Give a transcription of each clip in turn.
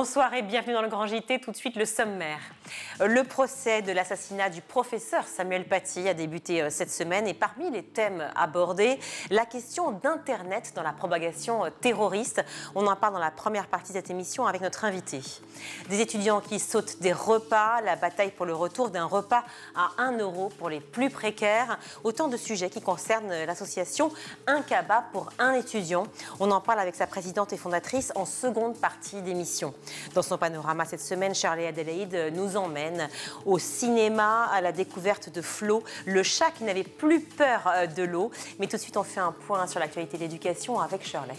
Bonsoir et bienvenue dans le Grand JT. Tout de suite, le sommaire. Le procès de l'assassinat du professeur Samuel Paty a débuté cette semaine et parmi les thèmes abordés, la question d'Internet dans la propagation terroriste. On en parle dans la première partie de cette émission avec notre invité. Des étudiants qui sautent des repas, la bataille pour le retour d'un repas à 1 € pour les plus précaires. Autant de sujets qui concernent l'association Un Kaba pour un étudiant. On en parle avec sa présidente et fondatrice en seconde partie d'émission. Dans son panorama cette semaine, Charlie Adélaïde nous emmène au cinéma à la découverte de Flo, le chat qui n'avait plus peur de l'eau. Mais tout de suite, on fait un point sur l'actualité de l'éducation avec Shirley.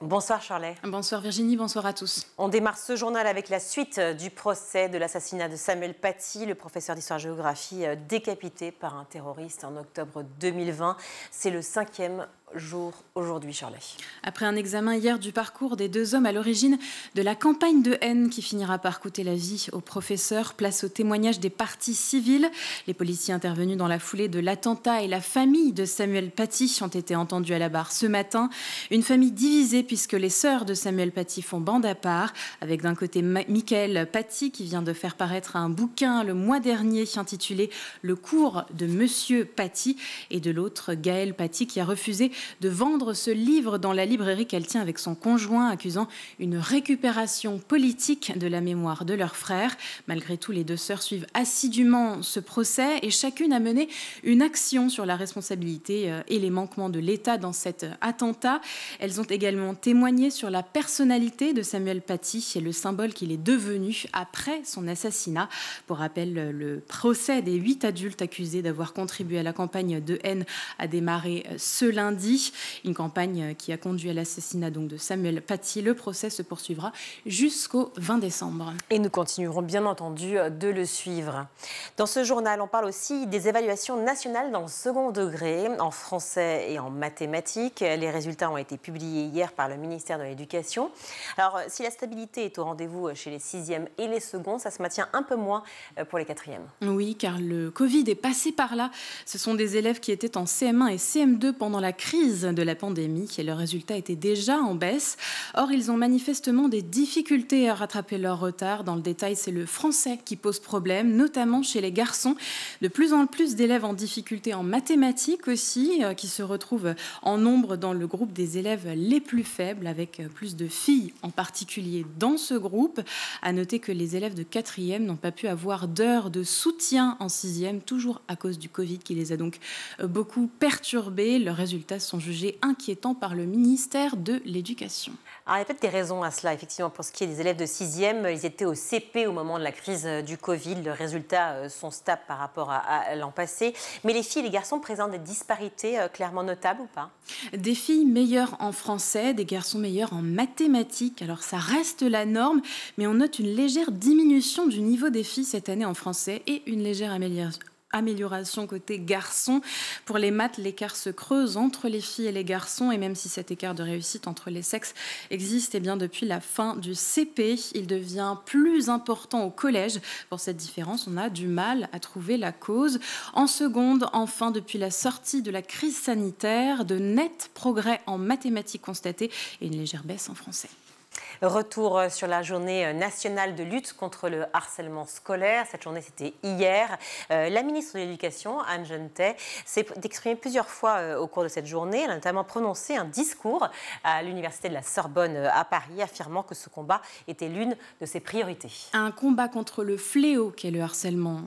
Bonsoir Shirley. Bonsoir Virginie, bonsoir à tous. On démarre ce journal avec la suite du procès de l'assassinat de Samuel Paty, le professeur d'histoire-géographie décapité par un terroriste en octobre 2020. C'est le 5e jour aujourd'hui, Shirley. Après un examen hier du parcours des deux hommes à l'origine de la campagne de haine qui finira par coûter la vie au professeur, place au témoignage des parties civiles. Les policiers intervenus dans la foulée de l'attentat et la famille de Samuel Paty ont été entendus à la barre ce matin. Une famille divisée puisque les sœurs de Samuel Paty font bande à part, avec d'un côté Michael Paty qui vient de faire paraître un bouquin le mois dernier intitulé « Le cours de Monsieur Paty » et de l'autre Gaël Paty qui a refusé de vendre ce livre dans la librairie qu'elle tient avec son conjoint, accusant une récupération politique de la mémoire de leur frère. Malgré tout, les deux sœurs suivent assidûment ce procès et chacune a mené une action sur la responsabilité et les manquements de l'État dans cet attentat. Elles ont également témoigné sur la personnalité de Samuel Paty et le symbole qu'il est devenu après son assassinat. Pour rappel, le procès des 8 adultes accusés d'avoir contribué à la campagne de haine a démarré ce lundi. Une campagne qui a conduit à l'assassinat donc de Samuel Paty. Le procès se poursuivra jusqu'au 20 décembre. Et nous continuerons bien entendu de le suivre. Dans ce journal, on parle aussi des évaluations nationales dans le second degré, en français et en mathématiques. Les résultats ont été publiés hier par le ministère de l'Éducation. Alors, si la stabilité est au rendez-vous chez les 6e et les seconds, ça se maintient un peu moins pour les 4e. Oui, car le Covid est passé par là. Ce sont des élèves qui étaient en CM1 et CM2 pendant la crise de la pandémie et leurs résultats étaient déjà en baisse. Or, ils ont manifestement des difficultés à rattraper leur retard. Dans le détail, c'est le français qui pose problème, notamment chez les garçons. De plus en plus d'élèves en difficulté en mathématiques aussi, qui se retrouvent en nombre dans le groupe des élèves les plus faibles, avec plus de filles en particulier dans ce groupe. À noter que les élèves de 4e n'ont pas pu avoir d'heures de soutien en 6e, toujours à cause du Covid qui les a donc beaucoup perturbés. Leurs résultats sont jugés inquiétants par le ministère de l'Éducation. Alors, il y a peut-être des raisons à cela, effectivement. Pour ce qui est des élèves de 6e, ils étaient au CP au moment de la crise du Covid. Les résultats sont stables par rapport à l'an passé. Mais les filles et les garçons présentent des disparités clairement notables ou pas? Des filles meilleures en français, des garçons meilleurs en mathématiques. Alors ça reste la norme, mais on note une légère diminution du niveau des filles cette année en français et une légère amélioration côté garçons. Pour les maths, l'écart se creuse entre les filles et les garçons et même si cet écart de réussite entre les sexes existe bien depuis la fin du CP, il devient plus important au collège. Pour cette différence, on a du mal à trouver la cause. En seconde, enfin, depuis la sortie de la crise sanitaire, de nets progrès en mathématiques constatés et une légère baisse en français. Retour sur la journée nationale de lutte contre le harcèlement scolaire. Cette journée, c'était hier. La ministre de l'Éducation, Anne Genetet, s'est exprimée plusieurs fois au cours de cette journée. Elle a notamment prononcé un discours à l'Université de la Sorbonne à Paris, affirmant que ce combat était l'une de ses priorités. Un combat contre le fléau qu'est le harcèlement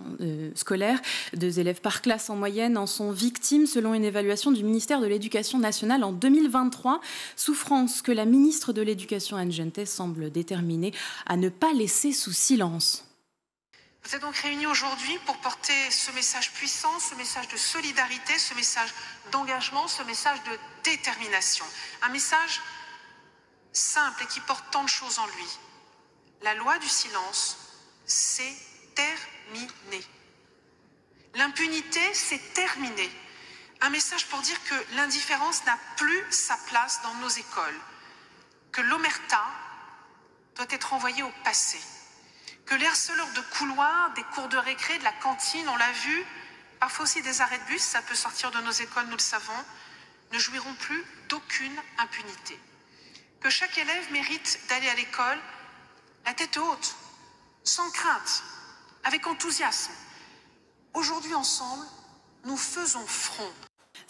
scolaire. 2 élèves par classe en moyenne en sont victimes, selon une évaluation du ministère de l'Éducation nationale en 2023. Souffrance que la ministre de l'Éducation, Anne Genetet, semble déterminée à ne pas laisser sous silence. Vous êtes donc réunis aujourd'hui pour porter ce message puissant, ce message de solidarité, ce message d'engagement, ce message de détermination. Un message simple et qui porte tant de choses en lui. La loi du silence, c'est terminé. L'impunité, c'est terminé. Un message pour dire que l'indifférence n'a plus sa place dans nos écoles, que l'omerta doit être envoyée au passé, que les harceleurs de couloir, des cours de récré, de la cantine, on l'a vu, parfois aussi des arrêts de bus, ça peut sortir de nos écoles, nous le savons, ne jouiront plus d'aucune impunité. Que chaque élève mérite d'aller à l'école la tête haute, sans crainte, avec enthousiasme. Aujourd'hui, ensemble, nous faisons front.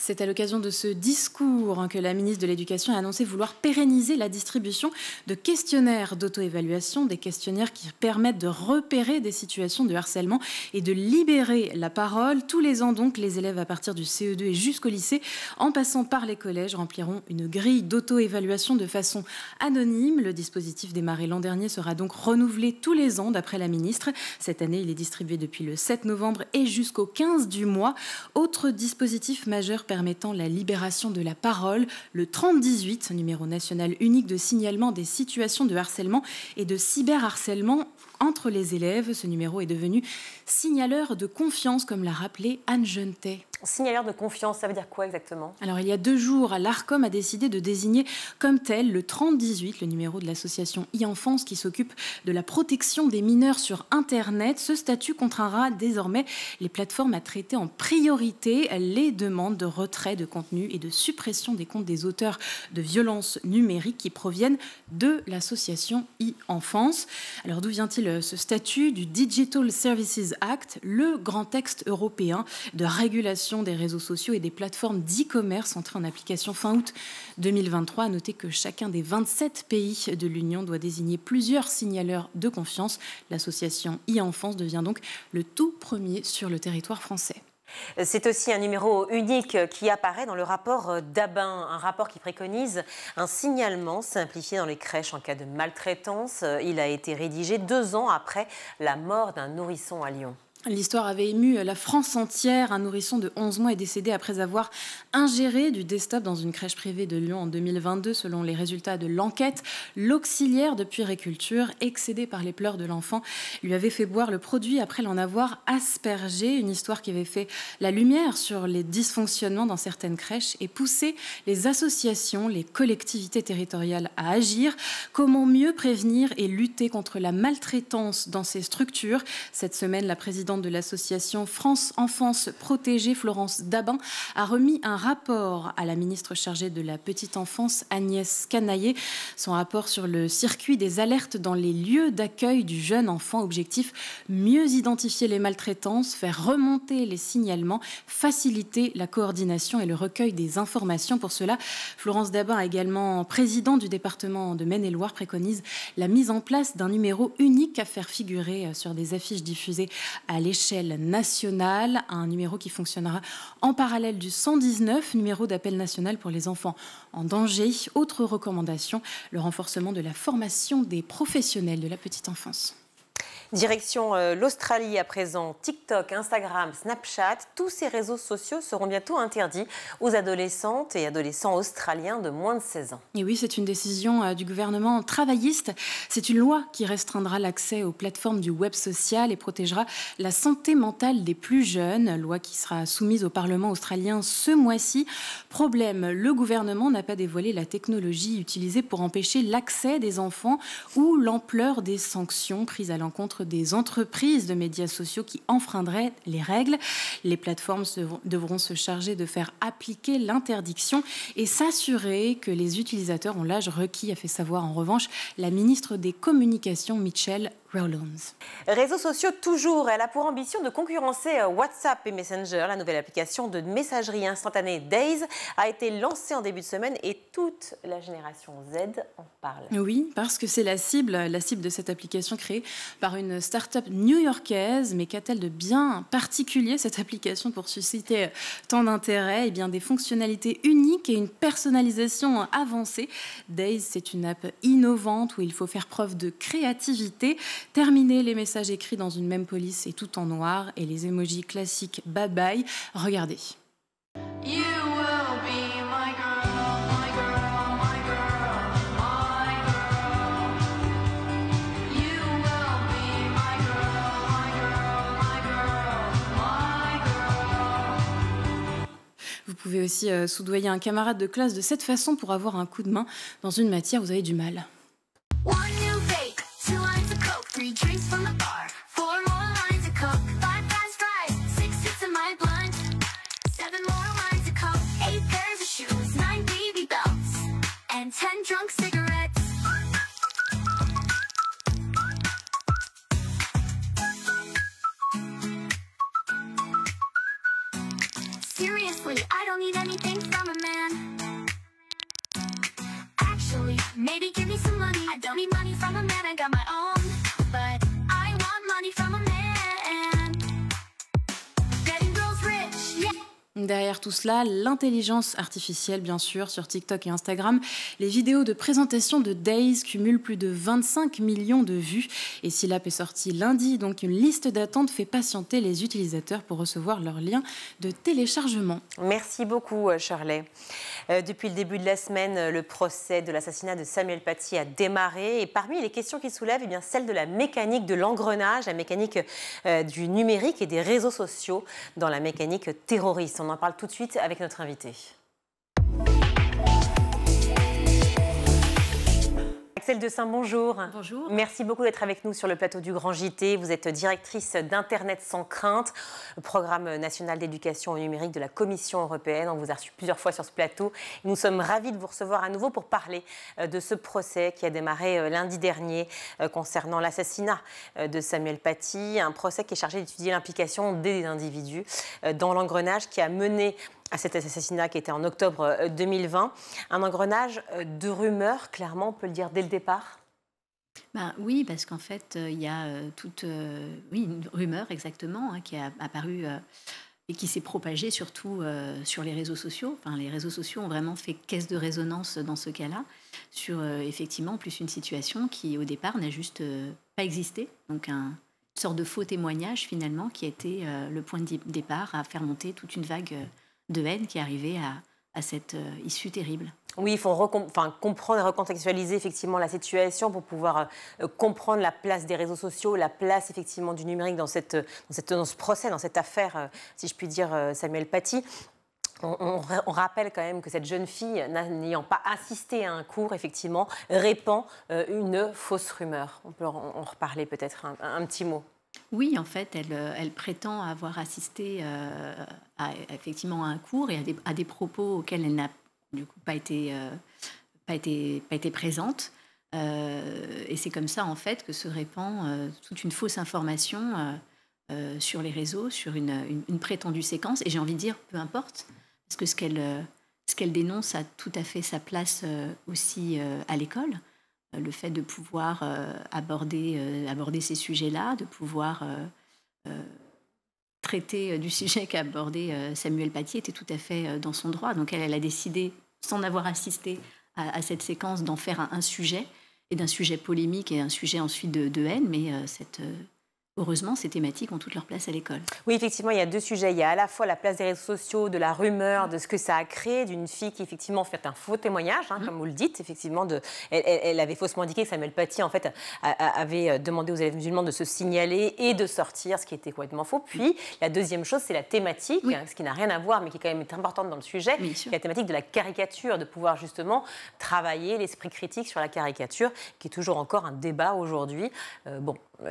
C'est à l'occasion de ce discours que la ministre de l'Éducation a annoncé vouloir pérenniser la distribution de questionnaires d'auto-évaluation, des questionnaires qui permettent de repérer des situations de harcèlement et de libérer la parole. Tous les ans donc, les élèves à partir du CE2 et jusqu'au lycée, en passant par les collèges, rempliront une grille d'auto-évaluation de façon anonyme. Le dispositif démarré l'an dernier sera donc renouvelé tous les ans d'après la ministre. Cette année, il est distribué depuis le 7 novembre et jusqu'au 15 du mois. Autre dispositif majeur permettant la libération de la parole, le 3018, numéro national unique de signalement des situations de harcèlement et de cyberharcèlement entre les élèves. Ce numéro est devenu signaleur de confiance, comme l'a rappelé Anne Jeunetet. Signaleur de confiance, ça veut dire quoi exactement? Alors, il y a 2 jours, l'Arcom a décidé de désigner comme tel le 3018, le numéro de l'association e-enfance qui s'occupe de la protection des mineurs sur Internet. Ce statut contraindra désormais les plateformes à traiter en priorité les demandes de retrait de contenu et de suppression des comptes des auteurs de violences numériques qui proviennent de l'association e-enfance. Alors, d'où vient-il ce statut? Du Digital Services Act, le grand texte européen de régulation des réseaux sociaux et des plateformes d'e-commerce entrées en application fin août 2023. À noter que chacun des 27 pays de l'Union doit désigner plusieurs signaleurs de confiance. L'association e-enfance devient donc le tout premier sur le territoire français. C'est aussi un numéro unique qui apparaît dans le rapport d'Abin, un rapport qui préconise un signalement simplifié dans les crèches en cas de maltraitance. Il a été rédigé 2 ans après la mort d'un nourrisson à Lyon. L'histoire avait ému la France entière. Un nourrisson de 11 mois est décédé après avoir ingéré du Desktop dans une crèche privée de Lyon en 2022. Selon les résultats de l'enquête, l'auxiliaire de puériculture, excédé par les pleurs de l'enfant, lui avait fait boire le produit après l'en avoir aspergé. Une histoire qui avait fait la lumière sur les dysfonctionnements dans certaines crèches et poussé les associations, les collectivités territoriales à agir. Comment mieux prévenir et lutter contre la maltraitance dans ces structures? Cette semaine, la présidente de l'association France Enfance Protégée, Florence Dabin, a remis un rapport à la ministre chargée de la petite enfance, Agnès Canaillé. Son rapport sur le circuit des alertes dans les lieux d'accueil du jeune enfant. Objectif, mieux identifier les maltraitances, faire remonter les signalements, faciliter la coordination et le recueil des informations. Pour cela, Florence Dabin, également présidente du département de Maine-et-Loire, préconise la mise en place d'un numéro unique à faire figurer sur des affiches diffusées à l'échelle nationale, un numéro qui fonctionnera en parallèle du 119, numéro d'appel national pour les enfants en danger. Autre recommandation, le renforcement de la formation des professionnels de la petite enfance. Direction l'Australie à présent. TikTok, Instagram, Snapchat, tous ces réseaux sociaux seront bientôt interdits aux adolescentes et adolescents australiens de moins de 16 ans. Et oui, c'est une décision du gouvernement travailliste. C'est une loi qui restreindra l'accès aux plateformes du web social et protégera la santé mentale des plus jeunes. Loi qui sera soumise au Parlement australien ce mois-ci. Problème, le gouvernement n'a pas dévoilé la technologie utilisée pour empêcher l'accès des enfants ou l'ampleur des sanctions prises à l'encontre des entreprises de médias sociaux qui enfreindraient les règles. Les plateformes devront se charger de faire appliquer l'interdiction et s'assurer que les utilisateurs ont l'âge requis, a fait savoir en revanche la ministre des Communications, Michelle Rowlands. Réseaux sociaux toujours, elle a pour ambition de concurrencer WhatsApp et Messenger. La nouvelle application de messagerie instantanée Days a été lancée en début de semaine et toute la génération Z en parle. Oui, parce que c'est la cible de cette application créée par une start-up new-yorkaise. Mais qu'a-t-elle de bien particulier cette application pour susciter tant d'intérêt? Eh bien, des fonctionnalités uniques et une personnalisation avancée. Days, c'est une app innovante où il faut faire preuve de créativité. Terminer les messages écrits dans une même police et tout en noir et les emojis classiques bye bye. Regardez. Vous pouvez aussi soudoyer un camarade de classe de cette façon pour avoir un coup de main dans une matière où vous avez du mal. 3 drinks from the bar, 4 more lines of coke, 5 past 5, 6 sips of my blunt, 7 more lines of coke, 8 pairs of shoes. Seriously, I don't need anything from a man. Actually, maybe give me some money. I don't need money from a man, I got my own. But I want money from a man. Getting girls rich, yeah. Derrière tout cela, l'intelligence artificielle, bien sûr, sur TikTok et Instagram. Les vidéos de présentation de Days cumulent plus de 25 millions de vues. Et si l'app est sortie lundi, donc une liste d'attente fait patienter les utilisateurs pour recevoir leur lien de téléchargement. Merci beaucoup, Shirley. Depuis le début de la semaine, le procès de l'assassinat de Samuel Paty a démarré. Et parmi les questions qu'il soulève, eh bien, celle de la mécanique de l'engrenage, la mécanique du numérique et des réseaux sociaux dans la mécanique terroriste. On en parle tout de suite avec notre invité. Axel Dessein, bonjour. Bonjour. Merci beaucoup d'être avec nous sur le plateau du Grand JT. Vous êtes directrice d'Internet sans crainte, le programme national d'éducation au numérique de la Commission européenne. On vous a reçu plusieurs fois sur ce plateau. Nous sommes ravis de vous recevoir à nouveau pour parler de ce procès qui a démarré lundi dernier concernant l'assassinat de Samuel Paty. Un procès qui est chargé d'étudier l'implication des individus dans l'engrenage qui a mené à cet assassinat qui était en octobre 2020. Un engrenage de rumeurs, clairement, on peut le dire dès le départ. Oui, parce qu'en fait, il y a une rumeur exactement qui a apparu et qui s'est propagée surtout sur les réseaux sociaux. Enfin, les réseaux sociaux ont vraiment fait caisse de résonance dans ce cas-là, sur effectivement plus une situation qui, au départ, n'a juste pas existé. Donc, une sorte de faux témoignage, finalement, qui a été le point de départ à faire monter toute une vague de haine qui est arrivée à cette issue terrible. Oui, il faut comprendre et recontextualiser effectivement la situation pour pouvoir comprendre la place des réseaux sociaux, la place effectivement du numérique dans ce procès, dans cette affaire, si je puis dire, Samuel Paty. On rappelle quand même que cette jeune fille, n'ayant pas assisté à un cours, effectivement, répand une fausse rumeur. On peut en reparler peut-être un petit mot. Oui, en fait, elle prétend avoir assisté effectivement à un cours et à des propos auxquels elle n'a du coup pas été présente. Et c'est comme ça, en fait, que se répand toute une fausse information sur les réseaux, sur une prétendue séquence. Et j'ai envie de dire, peu importe, parce que ce qu'elle dénonce a tout à fait sa place aussi à l'école. Le fait de pouvoir aborder ces sujets-là, de pouvoir traiter du sujet qu'a abordé Samuel Paty était tout à fait dans son droit. Donc elle a décidé, sans avoir assisté à cette séquence, d'en faire un sujet, et d'un sujet polémique et un sujet ensuite de haine, mais heureusement, ces thématiques ont toute leur place à l'école. Oui, effectivement, il y a deux sujets. Il y a à la fois la place des réseaux sociaux, de la rumeur, de ce que ça a créé, d'une fille qui, effectivement, fait un faux témoignage, comme vous le dites. Effectivement, elle avait faussement indiqué que Samuel Paty, en fait, avait demandé aux élèves musulmans de se signaler et de sortir, ce qui était complètement faux. Puis, la deuxième chose, c'est la thématique, ce qui n'a rien à voir, mais qui est quand même importante dans le sujet. La thématique de la caricature, de pouvoir justement travailler l'esprit critique sur la caricature, qui est toujours encore un débat aujourd'hui.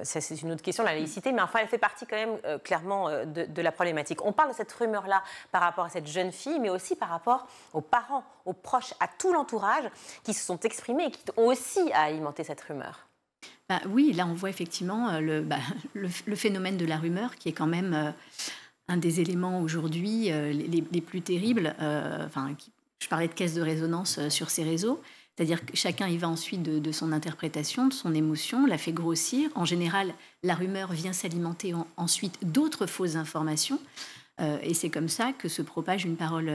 Ça, c'est une autre question, la laïcité, mais enfin, elle fait partie quand même clairement de la problématique. On parle de cette rumeur-là par rapport à cette jeune fille, mais aussi par rapport aux parents, aux proches, à tout l'entourage qui se sont exprimés et qui ont aussi alimenté cette rumeur. Oui, là, on voit effectivement le phénomène de la rumeur, qui est quand même un des éléments aujourd'hui les plus terribles. Je parlais de caisse de résonance sur ces réseaux. C'est-à-dire que chacun y va ensuite de son interprétation, de son émotion, la fait grossir. En général, la rumeur vient s'alimenter ensuite d'autres fausses informations. Et c'est comme ça que se propage une parole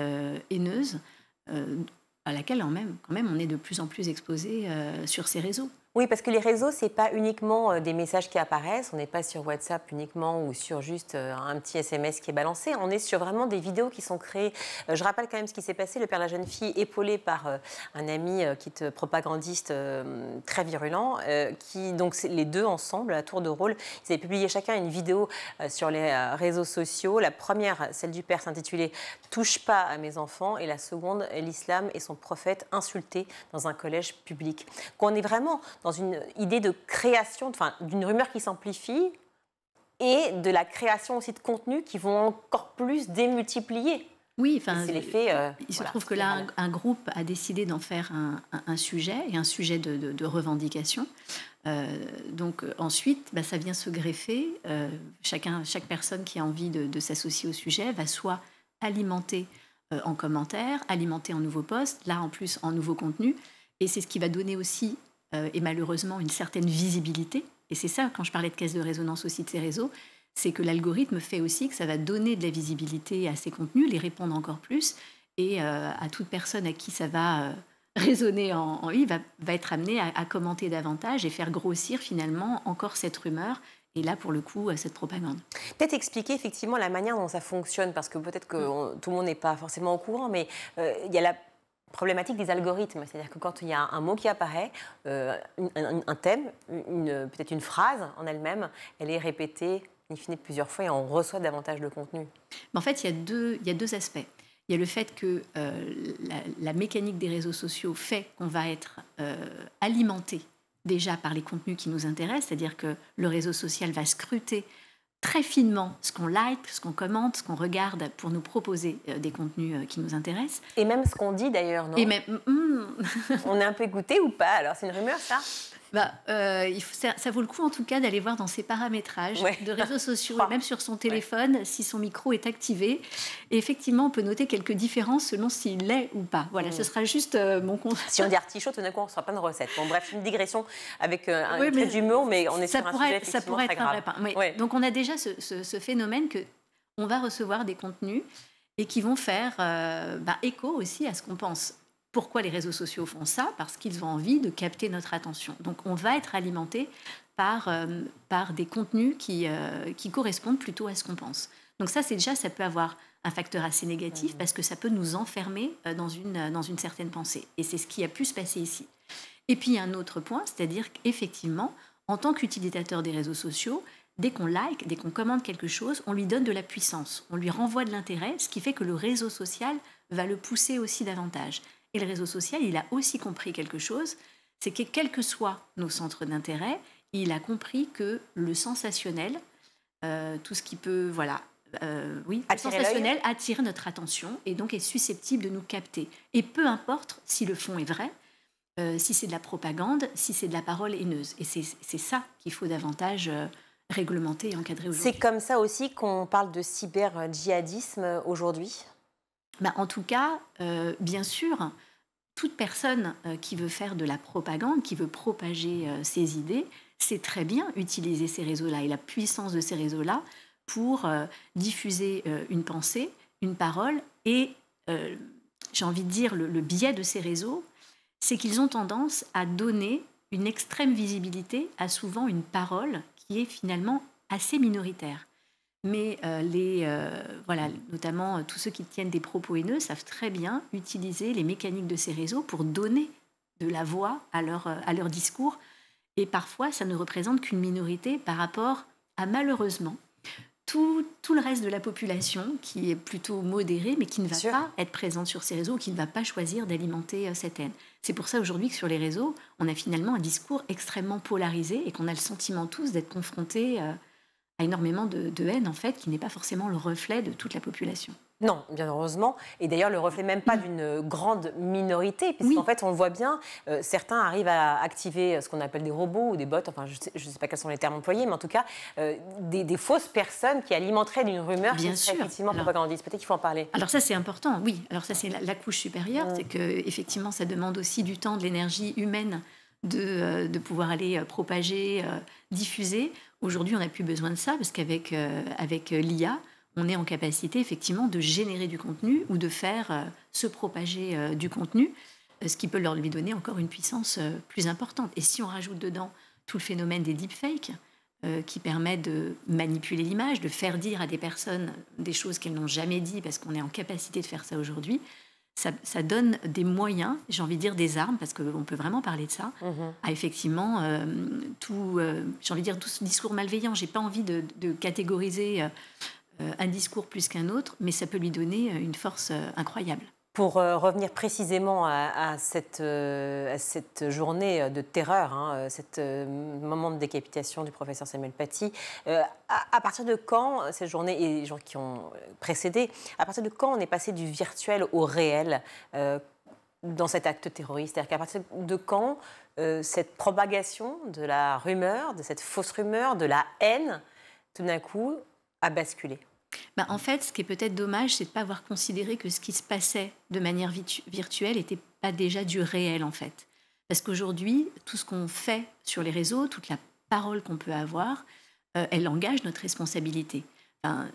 haineuse à laquelle quand même on est de plus en plus exposé sur ces réseaux. Oui, parce que les réseaux, ce n'est pas uniquement des messages qui apparaissent. On n'est pas sur WhatsApp uniquement ou sur juste un petit SMS qui est balancé. On est sur vraiment des vidéos qui sont créées. Je rappelle quand même ce qui s'est passé. Le père de la jeune fille, épaulé par un ami propagandiste très virulent, donc les deux ensemble, à tour de rôle, ils avaient publié chacun une vidéo sur les réseaux sociaux. La première, celle du père, s'intitulait « Touche pas à mes enfants » et la seconde, « L'islam et son prophète insultés dans un collège public ». Qu'on est vraiment dans une idée de création, d'une rumeur qui s'amplifie et de la création aussi de contenus qui vont encore plus démultiplier. Oui, il se trouve que là, un groupe a décidé d'en faire un sujet, et un sujet de revendication. Donc ensuite, ça vient se greffer. Chaque personne qui a envie de s'associer au sujet va soit alimenté en commentaires, alimenté en nouveaux posts, là en plus en nouveaux contenus. Et c'est ce qui va donner aussi, et malheureusement, une certaine visibilité. Et c'est ça, quand je parlais de caisse de résonance aussi de ces réseaux, c'est que l'algorithme fait aussi que ça va donner de la visibilité à ces contenus, les répondre encore plus, et à toute personne à qui ça va résonner en lui va être amené à commenter davantage et faire grossir finalement encore cette rumeur. Et là, pour le coup, cette propagande. Peut-être expliquer effectivement la manière dont ça fonctionne, parce que peut-être que tout le monde n'est pas forcément au courant, mais il y a la problématique des algorithmes. C'est-à-dire que quand il y a un mot qui apparaît, un thème, peut-être une phrase en elle-même, elle est répétée in fine plusieurs fois et on reçoit davantage de contenu. Mais en fait, il y a deux aspects. Il y a le fait que la mécanique des réseaux sociaux fait qu'on va être alimenté déjà par les contenus qui nous intéressent, c'est-à-dire que le réseau social va scruter très finement ce qu'on like, ce qu'on commente, ce qu'on regarde pour nous proposer des contenus qui nous intéressent. Et même ce qu'on dit d'ailleurs, non? Et même, on est un peu écouté ou pas? Alors c'est une rumeur, ça? Ça vaut le coup en tout cas d'aller voir dans ses paramétrages de réseaux sociaux, et même sur son téléphone, si son micro est activé. Et effectivement, on peut noter quelques différences selon s'il l'est ou pas. Voilà, ce sera juste mon conseil. Si on dit artichaut, tout d'un coup, on ne sera pas de recette. Bon, bref, une digression avec un trait d'humour, mais on est sur un sujet effectivement ça pourrait très être grave. un vrai pain. Oui. Donc on a déjà ce phénomène qu'on va recevoir des contenus et qui vont faire écho aussi à ce qu'on pense. Pourquoi les réseaux sociaux font ça? Parce qu'ils ont envie de capter notre attention. Donc on va être alimenté par des contenus qui correspondent plutôt à ce qu'on pense. Donc ça peut avoir un facteur assez négatif parce que ça peut nous enfermer dans une certaine pensée. Et c'est ce qui a pu se passer ici. Et puis il y a un autre point, c'est-à-dire qu'effectivement, en tant qu'utilisateur des réseaux sociaux, dès qu'on like, dès qu'on commente quelque chose, on lui donne de la puissance, on lui renvoie de l'intérêt, ce qui fait que le réseau social va le pousser aussi davantage. Et le réseau social, il a aussi compris quelque chose, c'est que quels que soient nos centres d'intérêt, il a compris que le sensationnel, tout ce qui peut, le sensationnel attire notre attention et donc est susceptible de nous capter. Et peu importe si le fond est vrai, si c'est de la propagande, si c'est de la parole haineuse. Et c'est ça qu'il faut davantage réglementer et encadrer aujourd'hui. C'est comme ça aussi qu'on parle de cyber-djihadisme aujourd'hui? En tout cas, bien sûr, toute personne qui veut faire de la propagande, qui veut propager ses idées, sait très bien utiliser ces réseaux-là et la puissance de ces réseaux-là pour diffuser une pensée, une parole. Et j'ai envie de dire, le biais de ces réseaux, c'est qu'ils ont tendance à donner une extrême visibilité à souvent une parole qui est finalement assez minoritaire. Mais notamment tous ceux qui tiennent des propos haineux savent très bien utiliser les mécaniques de ces réseaux pour donner de la voix à leur discours. Et parfois, ça ne représente qu'une minorité par rapport à, malheureusement, tout le reste de la population qui est plutôt modérée, mais qui ne va pas être présente sur ces réseaux, qui ne va pas choisir d'alimenter cette haine. C'est pour ça aujourd'hui que sur les réseaux, on a finalement un discours extrêmement polarisé et qu'on a le sentiment tous d'être confrontés à énormément de haine, en fait, qui n'est pas forcément le reflet de toute la population. Non, bien heureusement. Et d'ailleurs, le reflet même pas d'une grande minorité, puisqu'en fait, on le voit bien, certains arrivent à activer ce qu'on appelle des robots ou des bots, enfin, je ne sais pas quels sont les termes employés, mais en tout cas, des fausses personnes qui alimenteraient d'une rumeur qui serait effectivement propagandiste. Peut-être qu'il faut en parler. Alors ça, c'est important, oui. Alors ça, c'est la couche supérieure, c'est qu'effectivement, ça demande aussi du temps, de l'énergie humaine de pouvoir aller propager, diffuser. Aujourd'hui, on n'a plus besoin de ça, parce qu'avec l'IA, on est en capacité effectivement de générer du contenu ou de faire se propager du contenu, ce qui peut leur lui donner encore une puissance plus importante. Et si on rajoute dedans tout le phénomène des deepfakes, qui permet de manipuler l'image, de faire dire à des personnes des choses qu'elles n'ont jamais dit, parce qu'on est en capacité de faire ça aujourd'hui, ça donne des moyens, j'ai envie de dire des armes, parce qu'on peut vraiment parler de ça, à effectivement j'ai envie de dire tout ce discours malveillant. J'ai pas envie de catégoriser un discours plus qu'un autre, mais ça peut lui donner une force incroyable. Pour revenir précisément à cette journée de terreur, cet moment de décapitation du professeur Samuel Paty, à partir de quand, cette journée et les jours qui ont précédé, à partir de quand on est passé du virtuel au réel dans cet acte terroriste? C'est-à-dire qu'à partir de quand cette propagation de la rumeur, de cette fausse rumeur, de la haine, tout d'un coup, a basculé? En fait, ce qui est peut-être dommage, c'est de ne pas avoir considéré que ce qui se passait de manière virtuelle n'était pas déjà du réel, en fait. Parce qu'aujourd'hui, tout ce qu'on fait sur les réseaux, toute la parole qu'on peut avoir, elle engage notre responsabilité. Enfin,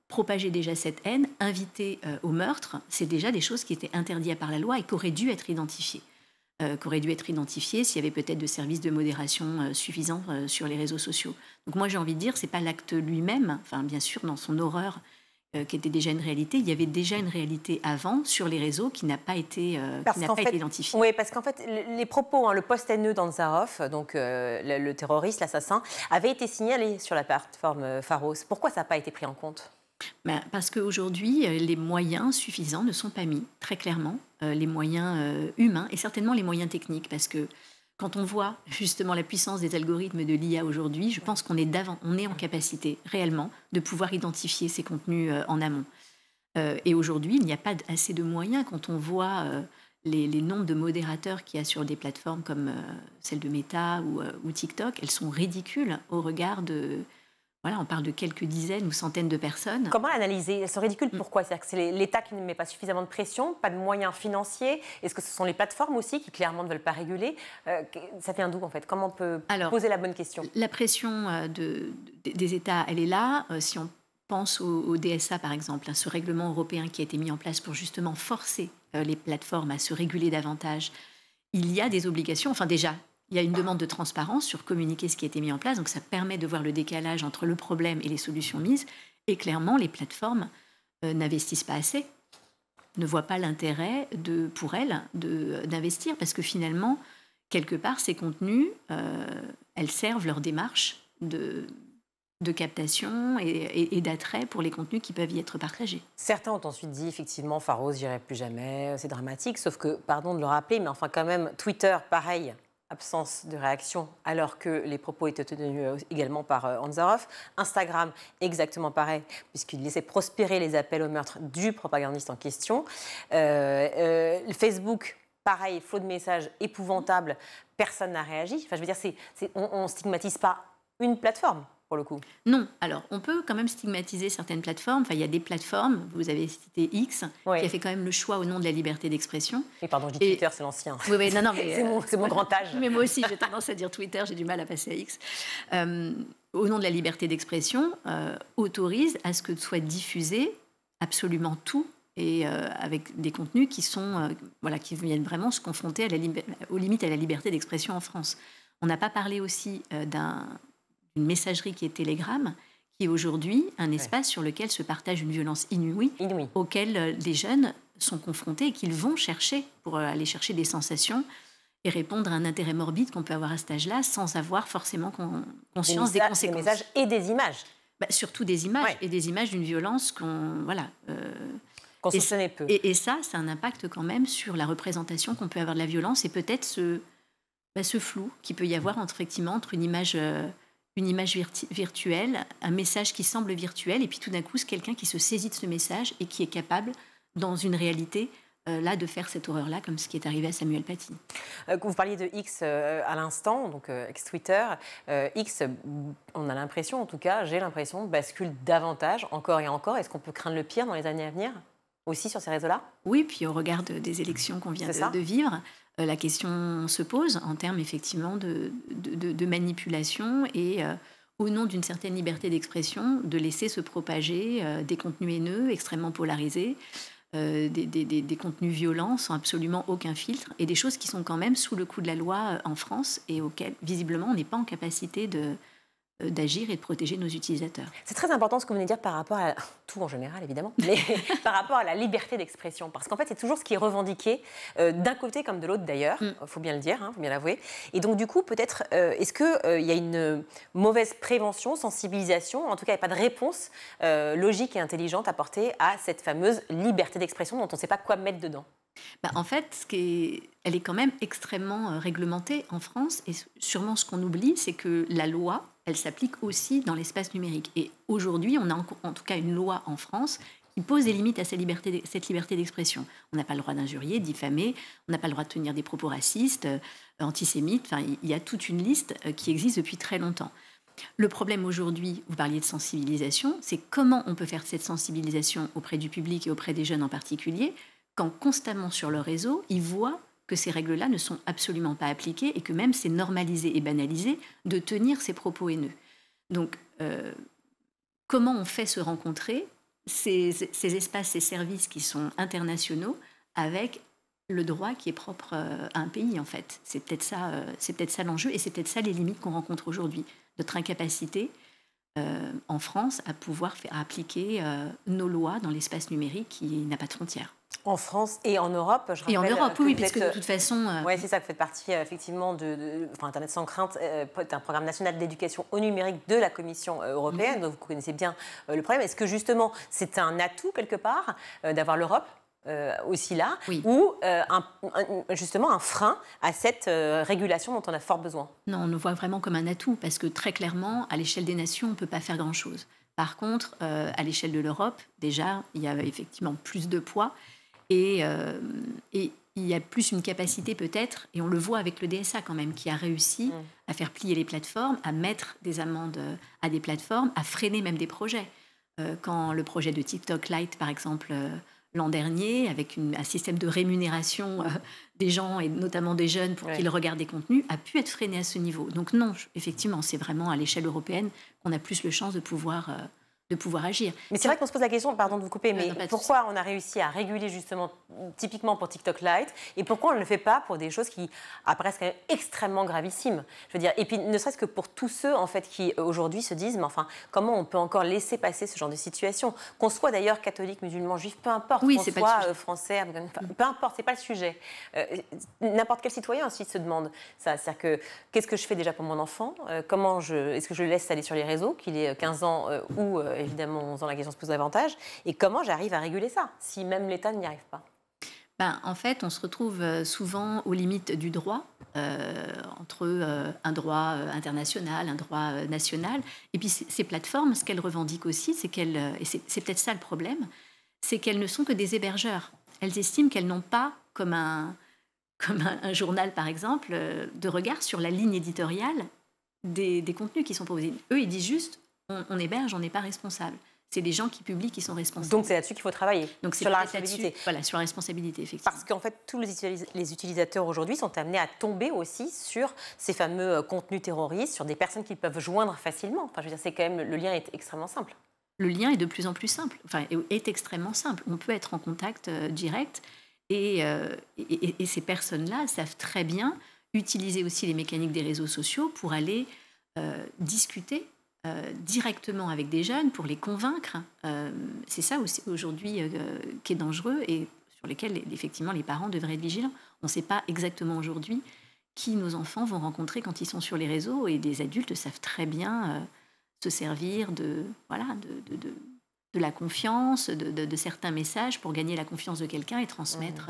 propager déjà cette haine, inviter au meurtre, c'est déjà des choses qui étaient interdites par la loi et qui auraient dû être identifiées. S'il y avait peut-être de services de modération suffisants sur les réseaux sociaux. Donc moi, j'ai envie de dire, c'est pas l'acte lui-même, enfin bien sûr, dans son horreur, qui était déjà une réalité, il y avait déjà une réalité avant sur les réseaux qui n'a pas été, été identifiée. Oui, parce qu'en fait, les propos, le post haineux d'Anzarov, donc le terroriste, l'assassin, avait été signalé sur la plateforme Pharos. Pourquoi ça n'a pas été pris en compte ? Parce qu'aujourd'hui, les moyens suffisants ne sont pas mis, très clairement, les moyens humains et certainement les moyens techniques. Parce que quand on voit justement la puissance des algorithmes de l'IA aujourd'hui, je pense qu'on est en capacité réellement de pouvoir identifier ces contenus en amont. Et aujourd'hui, il n'y a pas assez de moyens quand on voit les nombres de modérateurs qu'il y a sur des plateformes comme celle de Meta ou TikTok. Elles sont ridicules au regard de... Voilà, on parle de quelques dizaines ou centaines de personnes. Comment l'analyser ? Elles sont ridicules, pourquoi ? C'est-à-dire que c'est l'État qui ne met pas suffisamment de pression, pas de moyens financiers. Est-ce que ce sont les plateformes aussi qui clairement ne veulent pas réguler ? Ça vient d'où en fait ? Comment on peut poser la bonne question ? La pression des États, elle est là. Si on pense au DSA par exemple, ce règlement européen qui a été mis en place pour justement forcer les plateformes à se réguler davantage, il y a des obligations, enfin déjà, il y a une demande de transparence sur communiquer ce qui a été mis en place, donc ça permet de voir le décalage entre le problème et les solutions mises. Et clairement, les plateformes n'investissent pas assez, ne voient pas l'intérêt pour elles d'investir, parce que finalement, quelque part, ces contenus, elles servent leur démarche de captation et d'attrait pour les contenus qui peuvent y être partagés. Certains ont ensuite dit, effectivement, Pharos, j'irai plus jamais, c'est dramatique, sauf que, pardon de le rappeler, mais enfin quand même, Twitter, pareil, absence de réaction, alors que les propos étaient tenus également par Anzarov. Instagram, exactement pareil, puisqu'il laissait prospérer les appels au meurtre du propagandiste en question. Facebook, pareil, flot de messages épouvantable, personne n'a réagi. Enfin, je veux dire, on ne stigmatise pas une plateforme, pour le coup. Non. Alors, on peut quand même stigmatiser certaines plateformes. Enfin, il y a des plateformes, vous avez cité X, qui a fait quand même le choix au nom de la liberté d'expression. Et pardon, je dis Twitter, c'est l'ancien. Oui, non, mais c'est mon grand âge. Mais moi aussi, j'ai tendance à dire Twitter, j'ai du mal à passer à X. Au nom de la liberté d'expression, autorise à ce que soit diffusé absolument tout et avec des contenus qui sont, qui viennent vraiment se confronter aux limites à la liberté d'expression en France. On n'a pas parlé aussi d'une messagerie qui est Telegram, qui est aujourd'hui un espace sur lequel se partage une violence inouïe. Auquel les jeunes sont confrontés et qu'ils vont chercher pour aller chercher des sensations et répondre à un intérêt morbide qu'on peut avoir à cet âge-là sans avoir forcément conscience des conséquences. Des messages et des images. Surtout des images, et des images d'une violence qu'on soupçonnait peu. Et ça a un impact quand même sur la représentation qu'on peut avoir de la violence et peut-être ce flou qu'il peut y avoir entre une image virtuelle, un message qui semble virtuel, et puis tout d'un coup, c'est quelqu'un qui se saisit de ce message et qui est capable, dans une réalité, de faire cette horreur-là, comme ce qui est arrivé à Samuel Paty. Vous parliez de X à l'instant, donc ex-Twitter. X, on a l'impression, en tout cas, j'ai l'impression, bascule davantage, encore et encore. Est-ce qu'on peut craindre le pire dans les années à venir, aussi sur ces réseaux-là ? Oui, puis au regard des élections qu'on vient de vivre, la question se pose en termes effectivement de manipulation et au nom d'une certaine liberté d'expression, de laisser se propager des contenus haineux, extrêmement polarisés, des contenus violents sans absolument aucun filtre et des choses qui sont quand même sous le coup de la loi en France et auxquelles visiblement on n'est pas en capacité d'agir et de protéger nos utilisateurs. C'est très important ce que vous venez de dire par rapport à tout en général, évidemment, mais par rapport à la liberté d'expression. Parce qu'en fait, c'est toujours ce qui est revendiqué, d'un côté comme de l'autre d'ailleurs, il faut bien le dire, il faut bien l'avouer. Et donc du coup, peut-être, est-ce qu'il y a une mauvaise prévention, sensibilisation, en tout cas, il n'y a pas de réponse logique et intelligente apportée à cette fameuse liberté d'expression dont on ne sait pas quoi mettre dedans ? En fait, elle est quand même extrêmement réglementée en France. Et sûrement, ce qu'on oublie, c'est que la loi, elle s'applique aussi dans l'espace numérique. Et aujourd'hui, on a en tout cas une loi en France qui pose des limites à cette liberté d'expression. On n'a pas le droit d'injurier, de diffamer, on n'a pas le droit de tenir des propos racistes, antisémites. Enfin, il y a toute une liste qui existe depuis très longtemps. Le problème aujourd'hui, vous parliez de sensibilisation, c'est comment on peut faire cette sensibilisation auprès du public et auprès des jeunes en particulier, quand constamment sur le réseau, ils voient que ces règles-là ne sont absolument pas appliquées et que même c'est normalisé et banalisé de tenir ces propos haineux. Donc, comment on fait se rencontrer ces espaces, ces services qui sont internationaux avec le droit qui est propre à un pays, en fait. C'est peut-être ça l'enjeu et c'est peut-être ça les limites qu'on rencontre aujourd'hui. Notre incapacité en France à pouvoir faire appliquer nos lois dans l'espace numérique qui n'a pas de frontières. En France et en Europe, je rappelle. Et en Europe, oui, parce que de toute façon... Oui, c'est ça, que vous faites partie effectivement Internet sans crainte, est un programme national d'éducation au numérique de la Commission européenne, donc vous connaissez bien le problème. Est-ce que justement c'est un atout quelque part d'avoir l'Europe aussi là, oui. ou justement un frein à cette régulation dont on a fort besoin? Non, on le voit vraiment comme un atout, parce que très clairement, à l'échelle des nations, on ne peut pas faire grand-chose. Par contre, à l'échelle de l'Europe, déjà, il y a effectivement plus de poids et il y a plus une capacité peut-être, et on le voit avec le DSA quand même, qui a réussi à faire plier les plateformes, à mettre des amendes à des plateformes, à freiner même des projets. Quand le projet de TikTok Lite, par exemple, l'an dernier, avec un système de rémunération des gens, et notamment des jeunes, pour qu'ils regardent des contenus, a pu être freiné à ce niveau. Donc non, effectivement, c'est vraiment à l'échelle européenne qu'on a plus le chance de pouvoir agir. Mais c'est vrai qu'on se pose la question, pardon de vous couper, mais pourquoi on a réussi à réguler justement, typiquement pour TikTok Lite, et pourquoi on ne le fait pas pour des choses qui apparaissent quand même extrêmement gravissimes? Je veux dire, et puis ne serait-ce que pour tous ceux en fait qui aujourd'hui se disent, mais enfin, comment on peut encore laisser passer ce genre de situation? Qu'on soit d'ailleurs catholique, musulman, juif, peu importe, qu'on soit français, peu importe, c'est pas le sujet. N'importe quel citoyen aussi se demande ça. C'est-à-dire que qu'est-ce que je fais déjà pour mon enfant? Est-ce que je le laisse aller sur les réseaux, qu'il ait 15 ans ou évidemment 11 ans, la question se pose davantage. Et comment j'arrive à réguler ça, si même l'État n'y arrive pas? En fait, on se retrouve souvent aux limites du droit, entre un droit international, un droit national. Et puis ces plateformes, ce qu'elles revendiquent aussi, c'est et c'est peut-être ça le problème, c'est qu'elles ne sont que des hébergeurs. Elles estiment qu'elles n'ont pas, comme un journal par exemple, de regard sur la ligne éditoriale des contenus qui sont proposés. Eux, ils disent juste, on héberge, on n'est pas responsable. C'est les gens qui publient qui sont responsables. Donc c'est là-dessus qu'il faut travailler, donc sur la responsabilité. Voilà, sur la responsabilité, effectivement. Parce qu'en fait, tous les utilisateurs aujourd'hui sont amenés à tomber aussi sur ces fameux contenus terroristes, sur des personnes qu'ils peuvent joindre facilement. Enfin, je veux dire, c'est quand même, le lien est extrêmement simple. Le lien est de plus en plus simple, est extrêmement simple. On peut être en contact direct et ces personnes-là savent très bien utiliser aussi les mécaniques des réseaux sociaux pour aller discuter directement avec des jeunes, pour les convaincre. C'est ça aussi aujourd'hui qui est dangereux et sur lesquels effectivement les parents devraient être vigilants. On ne sait pas exactement aujourd'hui qui nos enfants vont rencontrer quand ils sont sur les réseaux, et des adultes savent très bien se servir de la confiance, de certains messages pour gagner la confiance de quelqu'un et transmettre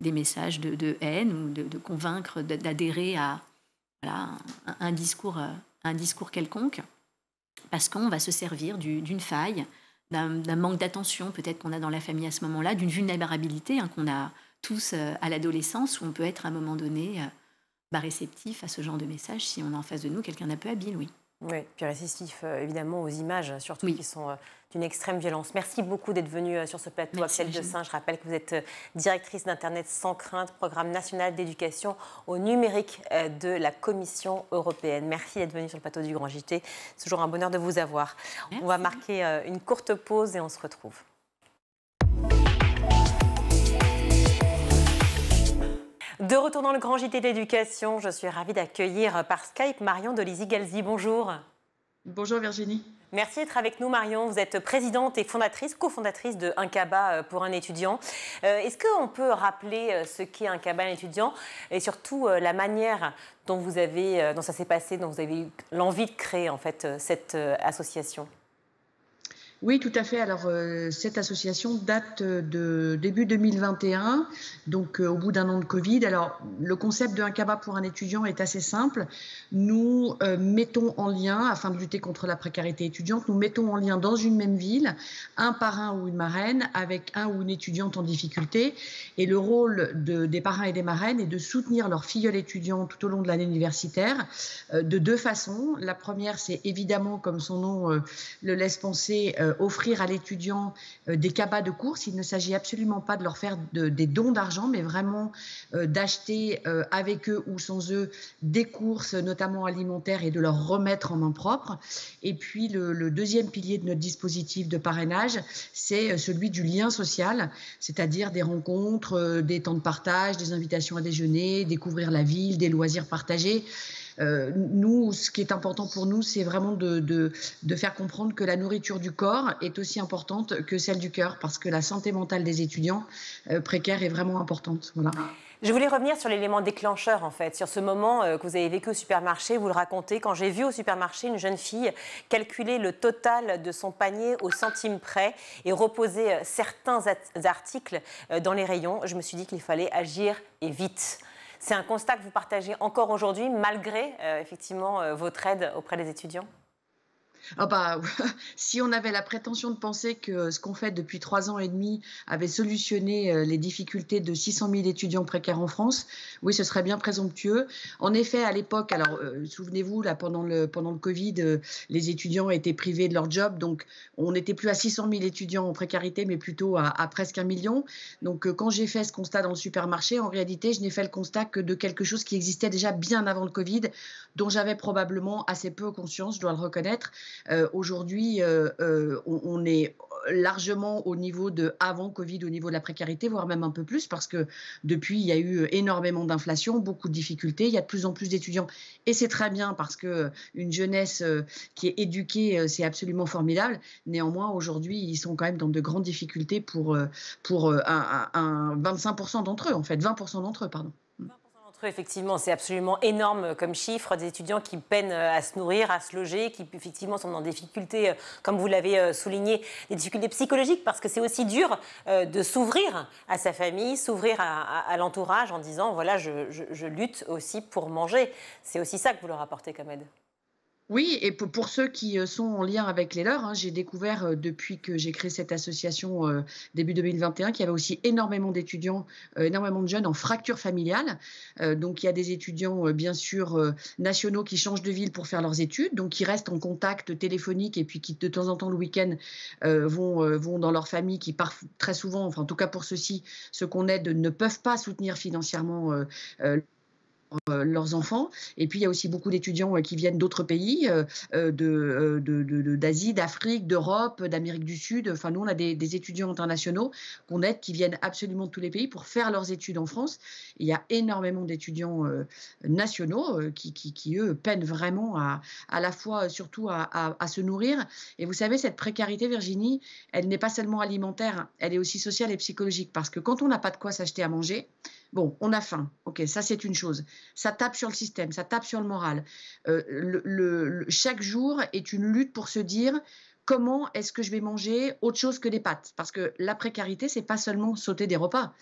des messages de haine ou de convaincre, d'adhérer à un discours quelconque, parce qu'on va se servir d'une faille, d'un manque d'attention peut-être qu'on a dans la famille à ce moment-là, d'une vulnérabilité qu'on a tous à l'adolescence, où on peut être à un moment donné réceptif à ce genre de message si on a en face de nous quelqu'un d'un peu habile, oui. Oui, puis réceptif évidemment aux images, surtout qui sont d'une extrême violence. Merci beaucoup d'être venue sur ce plateau. Merci, Axelle Dessein, je rappelle que vous êtes directrice d'Internet sans crainte, programme national d'éducation au numérique de la Commission européenne. Merci d'être venue sur le plateau du Grand JT. C'est toujours un bonheur de vous avoir. Merci. On va marquer une courte pause et on se retrouve. De retour dans le Grand JT de l'éducation, je suis ravie d'accueillir par Skype Marion Dolisi-Galzi. Bonjour. Bonjour Virginie. Merci d'être avec nous Marion. Vous êtes présidente et cofondatrice de Inkaba pour un étudiant. Est-ce qu'on peut rappeler ce qu'est Inkaba, un étudiant, et surtout la manière dont ça s'est passé, dont vous avez eu l'envie de créer en fait cette association? Oui, tout à fait. Alors, cette association date de début 2021, donc au bout d'un an de Covid. Alors, le concept de un cabas pour un étudiant est assez simple. Nous mettons en lien, afin de lutter contre la précarité étudiante, nous mettons en lien dans une même ville un parrain ou une marraine avec un ou une étudiante en difficulté. Et le rôle des parrains et des marraines est de soutenir leur filleule étudiant tout au long de l'année universitaire de deux façons. La première, c'est évidemment, comme son nom le laisse penser, offrir à l'étudiant des cabas de course. Il ne s'agit absolument pas de leur faire des dons d'argent, mais vraiment d'acheter avec eux ou sans eux des courses, notamment alimentaires, et de leur remettre en main propre. Et puis le deuxième pilier de notre dispositif de parrainage, c'est celui du lien social, c'est-à-dire des rencontres, des temps de partage, des invitations à déjeuner, découvrir la ville, des loisirs partagés. Nous, ce qui est important pour nous, c'est vraiment de faire comprendre que la nourriture du corps est aussi importante que celle du cœur, parce que la santé mentale des étudiants précaires est vraiment importante. Voilà. Je voulais revenir sur l'élément déclencheur, en fait, sur ce moment que vous avez vécu au supermarché. Vous le racontez, quand j'ai vu au supermarché une jeune fille calculer le total de son panier au centime près et reposer certains articles dans les rayons, je me suis dit qu'il fallait agir et vite. C'est un constat que vous partagez encore aujourd'hui, malgré effectivement votre aide auprès des étudiants? Ah bah, si on avait la prétention de penser que ce qu'on fait depuis 3 ans et demi avait solutionné les difficultés de 600 000 étudiants précaires en France, oui, ce serait bien présomptueux. En effet, à l'époque, alors souvenez-vous, là, pendant le Covid, les étudiants étaient privés de leur job, donc on n'était plus à 600 000 étudiants en précarité, mais plutôt à presque 1 million. Donc quand j'ai fait ce constat dans le supermarché, en réalité, je n'ai fait le constat que de quelque chose qui existait déjà bien avant le Covid, dont j'avais probablement assez peu conscience, je dois le reconnaître. Aujourd'hui, on est largement au niveau de avant Covid, au niveau de la précarité, voire même un peu plus, parce que depuis, il y a eu énormément d'inflation, beaucoup de difficultés, il y a de plus en plus d'étudiants. Et c'est très bien, parce qu'une jeunesse qui est éduquée, c'est absolument formidable. Néanmoins, aujourd'hui, ils sont quand même dans de grandes difficultés pour 25% d'entre eux, en fait, 20% d'entre eux, pardon. Effectivement, c'est absolument énorme comme chiffre, des étudiants qui peinent à se nourrir, à se loger, qui effectivement sont dans des difficultés, comme vous l'avez souligné, des difficultés psychologiques, parce que c'est aussi dur de s'ouvrir à sa famille, s'ouvrir à l'entourage en disant, voilà, je lutte aussi pour manger. C'est aussi ça que vous leur apportez comme aide. Oui, et pour ceux qui sont en lien avec les leurs, j'ai découvert depuis que j'ai créé cette association début 2021 qu'il y avait aussi énormément d'étudiants, énormément de jeunes en fracture familiale. Donc il y a des étudiants bien sûr nationaux qui changent de ville pour faire leurs études, donc qui restent en contact téléphonique et puis qui de temps en temps le week-end vont dans leur famille, qui partent très souvent, enfin en tout cas pour ceux-ci, ceux qu'on aide ne peuvent pas soutenir financièrement leurs enfants. Et puis il y a aussi beaucoup d'étudiants qui viennent d'autres pays, d'Asie, d'Afrique, d'Europe, d'Amérique du Sud. Enfin, nous, on a des étudiants internationaux qu'on aide, qui viennent absolument de tous les pays pour faire leurs études en France. Et il y a énormément d'étudiants nationaux qui, eux, peinent vraiment à la fois, surtout à se nourrir. Et vous savez, cette précarité, Virginie, elle n'est pas seulement alimentaire, elle est aussi sociale et psychologique. Parce que quand on n'a pas de quoi s'acheter à manger, bon, on a faim, ok, ça c'est une chose. Ça tape sur le système, ça tape sur le moral. Chaque jour est une lutte pour se dire comment est-ce que je vais manger autre chose que des pâtes. Parce que la précarité, c'est pas seulement sauter des repas.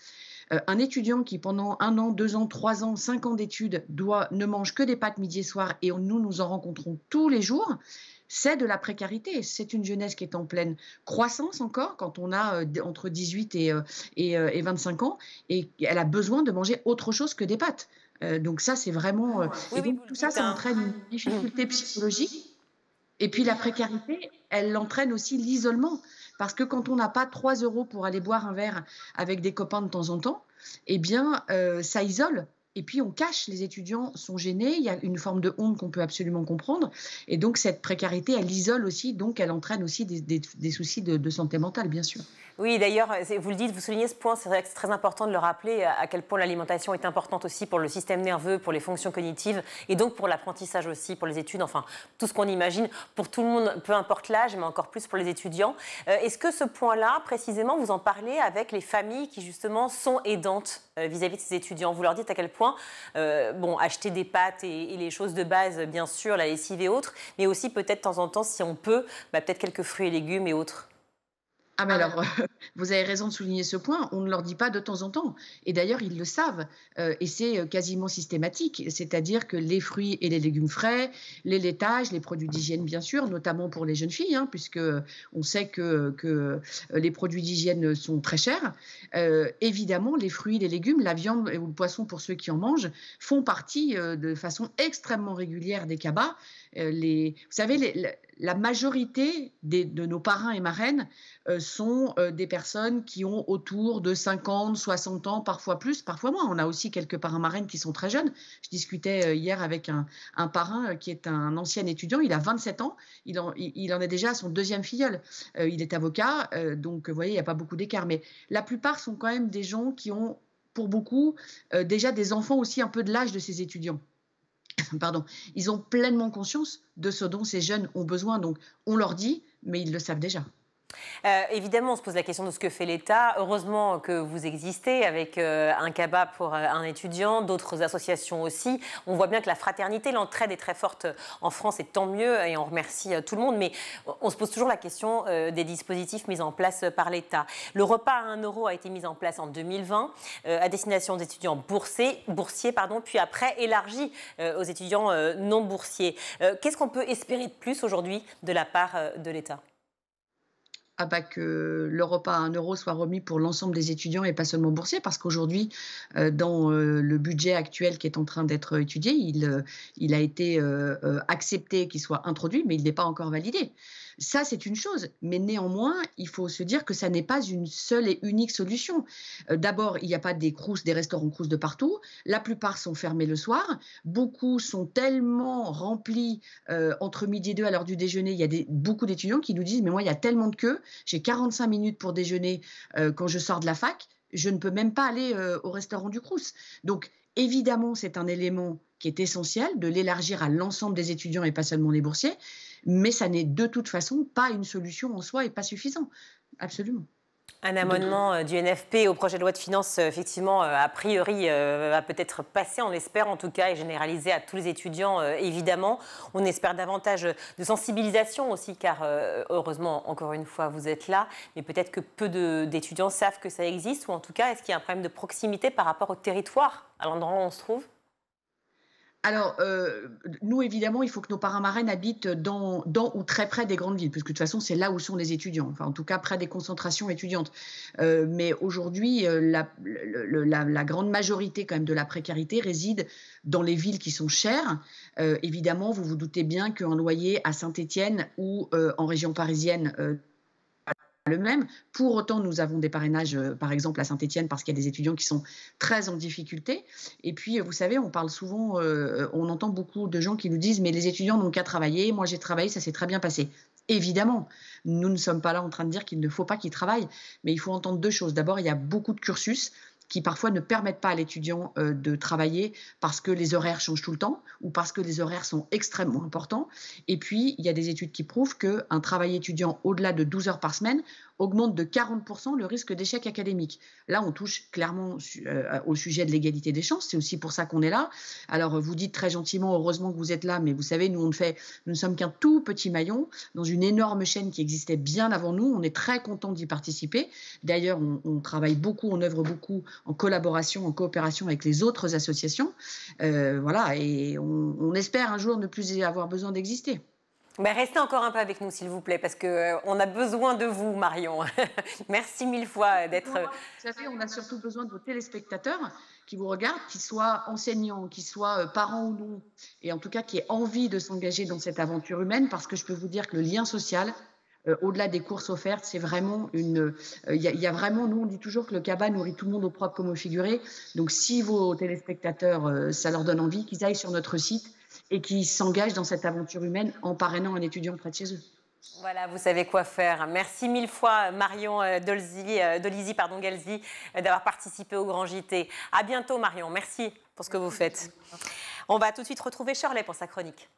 Un étudiant qui pendant 1 an, 2 ans, 3 ans, 5 ans d'études ne mange que des pâtes midi et soir, et nous en rencontrons tous les jours, c'est de la précarité. C'est une jeunesse qui est en pleine croissance encore, quand on a entre 18 et 25 ans, et elle a besoin de manger autre chose que des pâtes. Donc ça, c'est vraiment... et donc tout ça, ça entraîne une difficulté psychologique. Et puis la précarité, elle entraîne aussi l'isolement. Parce que quand on n'a pas 3 € pour aller boire un verre avec des copains de temps en temps, eh bien, ça isole. Et puis, on cache, les étudiants sont gênés, il y a une forme de honte qu'on peut absolument comprendre. Et donc, cette précarité, elle isole aussi, donc elle entraîne aussi des soucis de santé mentale, bien sûr. Oui, d'ailleurs, vous le dites, vous soulignez ce point, c'est vrai que c'est très important de le rappeler, à quel point l'alimentation est importante aussi pour le système nerveux, pour les fonctions cognitives, et donc pour l'apprentissage aussi, pour les études, enfin, tout ce qu'on imagine, pour tout le monde, peu importe l'âge, mais encore plus pour les étudiants. Est-ce que ce point-là, précisément, vous en parlez avec les familles qui, justement, sont aidantes vis-à-vis de ces étudiants? Vous leur dites à quel point, bon, acheter des pâtes et les choses de base, bien sûr, la lessive et autres, mais aussi peut-être de temps en temps, si on peut, peut-être quelques fruits et légumes et autres. Ah mais alors, vous avez raison de souligner ce point, on ne leur dit pas de temps en temps. Et d'ailleurs, ils le savent, et c'est quasiment systématique. C'est-à-dire que les fruits et les légumes frais, les laitages, les produits d'hygiène, bien sûr, notamment pour les jeunes filles, hein, puisque on sait que les produits d'hygiène sont très chers. Évidemment, les fruits, les légumes, la viande ou le poisson, pour ceux qui en mangent, font partie de façon extrêmement régulière des cabas. Vous savez, la majorité de nos parrains et marraines sont des personnes qui ont autour de 50, 60 ans, parfois plus, parfois moins. On a aussi quelques parrains marraines qui sont très jeunes. Je discutais hier avec un parrain qui est un ancien étudiant, il a 27 ans, il en est déjà à son 2e filleul. Il est avocat, donc vous voyez, il n'y a pas beaucoup d'écart. Mais la plupart sont quand même des gens qui ont, pour beaucoup, déjà des enfants aussi un peu de l'âge de ces étudiants. Pardon, ils ont pleinement conscience de ce dont ces jeunes ont besoin. Donc, on leur dit, mais ils le savent déjà. Évidemment, on se pose la question de ce que fait l'État. Heureusement que vous existez avec un CABA pour un étudiant, d'autres associations aussi. On voit bien que la fraternité, l'entraide est très forte en France, et tant mieux, et on remercie tout le monde. Mais on se pose toujours la question des dispositifs mis en place par l'État. Le repas à 1 € a été mis en place en 2020 à destination des étudiants boursiers, puis après élargi aux étudiants non boursiers. Qu'est-ce qu'on peut espérer de plus aujourd'hui de la part de l'État ? Que le repas à 1 € soit remis pour l'ensemble des étudiants et pas seulement boursiers, parce qu'aujourd'hui, dans le budget actuel qui est en train d'être étudié, il a été accepté qu'il soit introduit, mais il n'est pas encore validé. Ça, c'est une chose, mais néanmoins, il faut se dire que ça n'est pas une seule et unique solution. D'abord, il n'y a pas des restaurants crous de partout. La plupart sont fermés le soir. Beaucoup sont tellement remplis entre midi et 2 à l'heure du déjeuner. Il y a beaucoup d'étudiants qui nous disent « mais moi, il y a tellement de queues, j'ai 45 minutes pour déjeuner quand je sors de la fac, je ne peux même pas aller au restaurant du crous ». Donc, évidemment, c'est un élément qui est essentiel de l'élargir à l'ensemble des étudiants et pas seulement les boursiers, mais ça n'est de toute façon pas une solution en soi et pas suffisant. Absolument. Un amendement du NFP au projet de loi de finances, effectivement, a priori, va peut-être passer, on l'espère en tout cas, et généralisé à tous les étudiants, évidemment. On espère davantage de sensibilisation aussi, car heureusement, encore une fois, vous êtes là, mais peut-être que peu d'étudiants savent que ça existe, ou en tout cas, est-ce qu'il y a un problème de proximité par rapport au territoire, à l'endroit où on se trouve ? Alors, nous, évidemment, il faut que nos parrains marraines habitent dans ou très près des grandes villes, puisque de toute façon, c'est là où sont les étudiants, enfin, en tout cas, près des concentrations étudiantes. Mais aujourd'hui, la grande majorité quand même de la précarité réside dans les villes qui sont chères. Évidemment, vous vous doutez bien qu'un loyer à Saint-Étienne ou en région parisienne le même. Pour autant, nous avons des parrainages, par exemple, à Saint-Étienne, parce qu'il y a des étudiants qui sont très en difficulté. Et puis, vous savez, on parle souvent, on entend beaucoup de gens qui nous disent « mais les étudiants n'ont qu'à travailler, moi j'ai travaillé, ça s'est très bien passé ». Évidemment, nous ne sommes pas là en train de dire qu'il ne faut pas qu'ils travaillent, mais il faut entendre 2 choses. D'abord, il y a beaucoup de cursus qui parfois ne permettent pas à l'étudiant de travailler parce que les horaires changent tout le temps ou parce que les horaires sont extrêmement importants. Et puis, il y a des études qui prouvent qu'un travail étudiant au-delà de 12 heures par semaine augmente de 40% le risque d'échec académique. Là, on touche clairement au sujet de l'égalité des chances. C'est aussi pour ça qu'on est là. Alors, vous dites très gentiment, heureusement que vous êtes là, mais vous savez, nous ne sommes qu'un tout petit maillon dans une énorme chaîne qui existait bien avant nous. On est très content d'y participer. D'ailleurs, on travaille beaucoup, on œuvre beaucoup en collaboration, en coopération avec les autres associations. Voilà, et on espère un jour ne plus avoir besoin d'exister. Ben restez encore un peu avec nous, s'il vous plaît, parce qu'on a besoin de vous, Marion. Merci 1000 fois d'être... Vous savez, on a surtout besoin de vos téléspectateurs qui vous regardent, qu'ils soient enseignants, qu'ils soient parents ou non, et en tout cas qui aient envie de s'engager dans cette aventure humaine, parce que je peux vous dire que le lien social, au-delà des courses offertes, c'est vraiment une... Il y a vraiment, nous on dit toujours que le CABA nourrit tout le monde au propre comme au figuré. Donc si vos téléspectateurs, ça leur donne envie, qu'ils aillent sur notre site et qu'ils s'engagent dans cette aventure humaine en parrainant un étudiant près de chez eux. Voilà, vous savez quoi faire. Merci 1000 fois, Marion Dolisi, Galzi, d'avoir participé au Grand JT. À bientôt, Marion. Merci pour ce que vous faites. On va tout de suite retrouver Shirley pour sa chronique.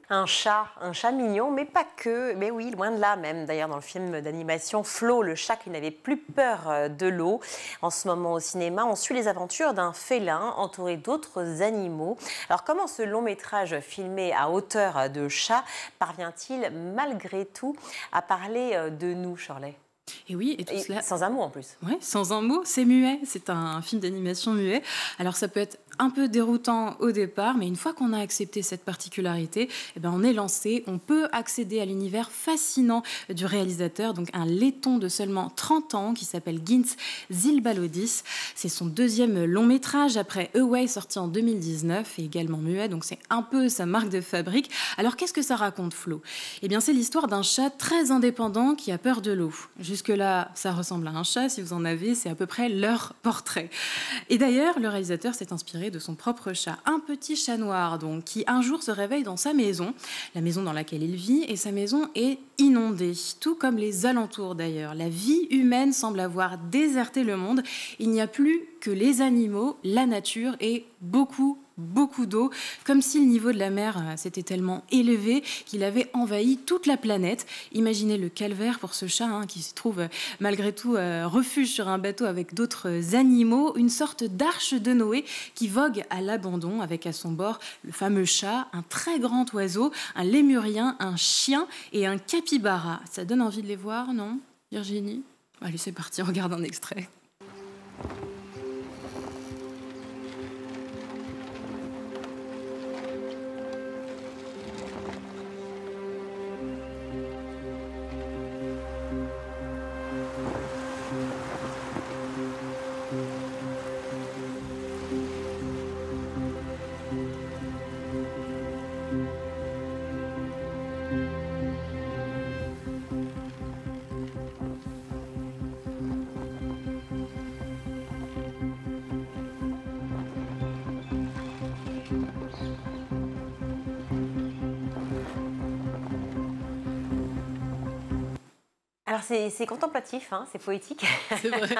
Un chat mignon, mais pas que. Mais oui, loin de là même. D'ailleurs, dans le film d'animation Flo, le chat qui n'avait plus peur de l'eau. En ce moment au cinéma, on suit les aventures d'un félin entouré d'autres animaux. Alors, comment ce long métrage filmé à hauteur de chat parvient-il malgré tout à parler de nous, Shirley? Et oui, et tout cela... Sans un mot en plus. Oui, sans un mot, c'est muet. C'est un film d'animation muet. Alors ça peut être un peu déroutant au départ, mais une fois qu'on a accepté cette particularité, eh ben on est lancé. On peut accéder à l'univers fascinant du réalisateur, donc un laiton de seulement 30 ans qui s'appelle Gintz Zilbalodis. C'est son deuxième long métrage après Away, sorti en 2019 et également muet, donc c'est un peu sa marque de fabrique. Alors qu'est-ce que ça raconte, Flo? Eh bien c'est l'histoire d'un chat très indépendant qui a peur de l'eau. Jusque-là, ça ressemble à un chat, si vous en avez, c'est à peu près leur portrait. Et d'ailleurs, le réalisateur s'est inspiré de son propre chat, un petit chat noir, donc, qui un jour se réveille dans sa maison, la maison dans laquelle il vit, et sa maison est inondée, tout comme les alentours d'ailleurs. La vie humaine semble avoir déserté le monde, il n'y a plus que les animaux, la nature et beaucoup d'eau, comme si le niveau de la mer s'était tellement élevé qu'il avait envahi toute la planète. Imaginez le calvaire pour ce chat qui se trouve malgré tout refuge sur un bateau avec d'autres animaux, une sorte d'arche de Noé qui vogue à l'abandon avec à son bord le fameux chat, un très grand oiseau, un lémurien, un chien et un capybara. Ça donne envie de les voir, non, Virginie? Allez, c'est parti, on regarde un extrait. Alors c'est contemplatif, c'est poétique. C'est vrai.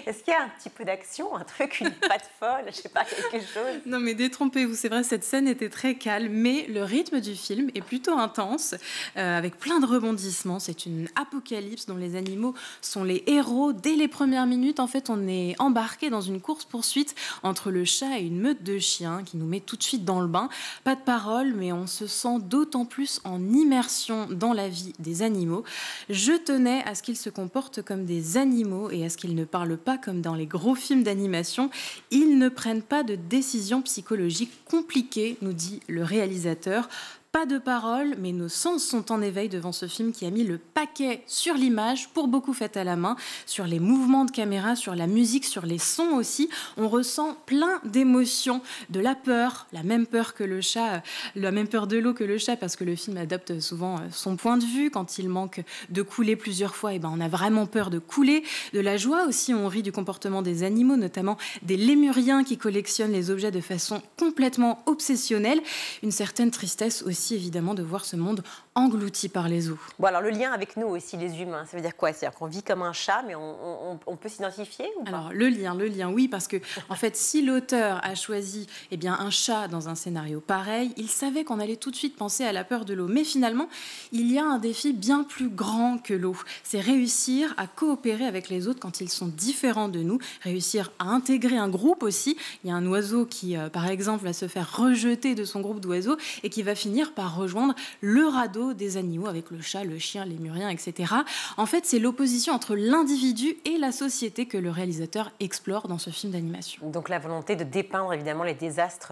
Est-ce qu'il y a un petit peu d'action, un truc, une patte folle, je sais pas, quelque chose? Non mais détrompez-vous, c'est vrai, cette scène était très calme, mais le rythme du film est plutôt intense, avec plein de rebondissements. C'est une apocalypse dont les animaux sont les héros. Dès les premières minutes, en fait, on est embarqué dans une course-poursuite entre le chat et une meute de chiens qui nous met tout de suite dans le bain. Pas de parole, mais on se sent d'autant plus en immersion dans la vie des animaux. Je tenais à ce qu'ils se comportent comme des animaux et à ce qu'ils ne parlent pas comme dans les gros films d'animation. Ils ne prennent pas de décisions psychologiques compliquées, nous dit le réalisateur. Pas de paroles, mais nos sens sont en éveil devant ce film qui a mis le paquet sur l'image, pour beaucoup faite à la main, sur les mouvements de caméra, sur la musique, sur les sons aussi. On ressent plein d'émotions, de la peur, la même peur que le chat, la même peur de l'eau que le chat, parce que le film adopte souvent son point de vue. Quand il manque de couler plusieurs fois, on a vraiment peur de couler. De la joie aussi, on rit du comportement des animaux, notamment des lémuriens qui collectionnent les objets de façon complètement obsessionnelle. Une certaine tristesse aussi, évidemment, de voir ce monde englouti par les eaux. Bon, alors le lien avec nous aussi, les humains, ça veut dire quoi? C'est-à-dire qu'on vit comme un chat, mais on peut s'identifier ou pas? Alors le lien, oui, parce que en fait, si l'auteur a choisi un chat dans un scénario pareil, il savait qu'on allait tout de suite penser à la peur de l'eau. Mais finalement, il y a un défi bien plus grand que l'eau. C'est réussir à coopérer avec les autres quand ils sont différents de nous, réussir à intégrer un groupe aussi. Il y a un oiseau qui, par exemple, va se faire rejeter de son groupe d'oiseaux et qui va finir par rejoindre le radeau des animaux avec le chat, le chien, les lémurien, etc. En fait, c'est l'opposition entre l'individu et la société que le réalisateur explore dans ce film d'animation. Donc la volonté de dépeindre évidemment les désastres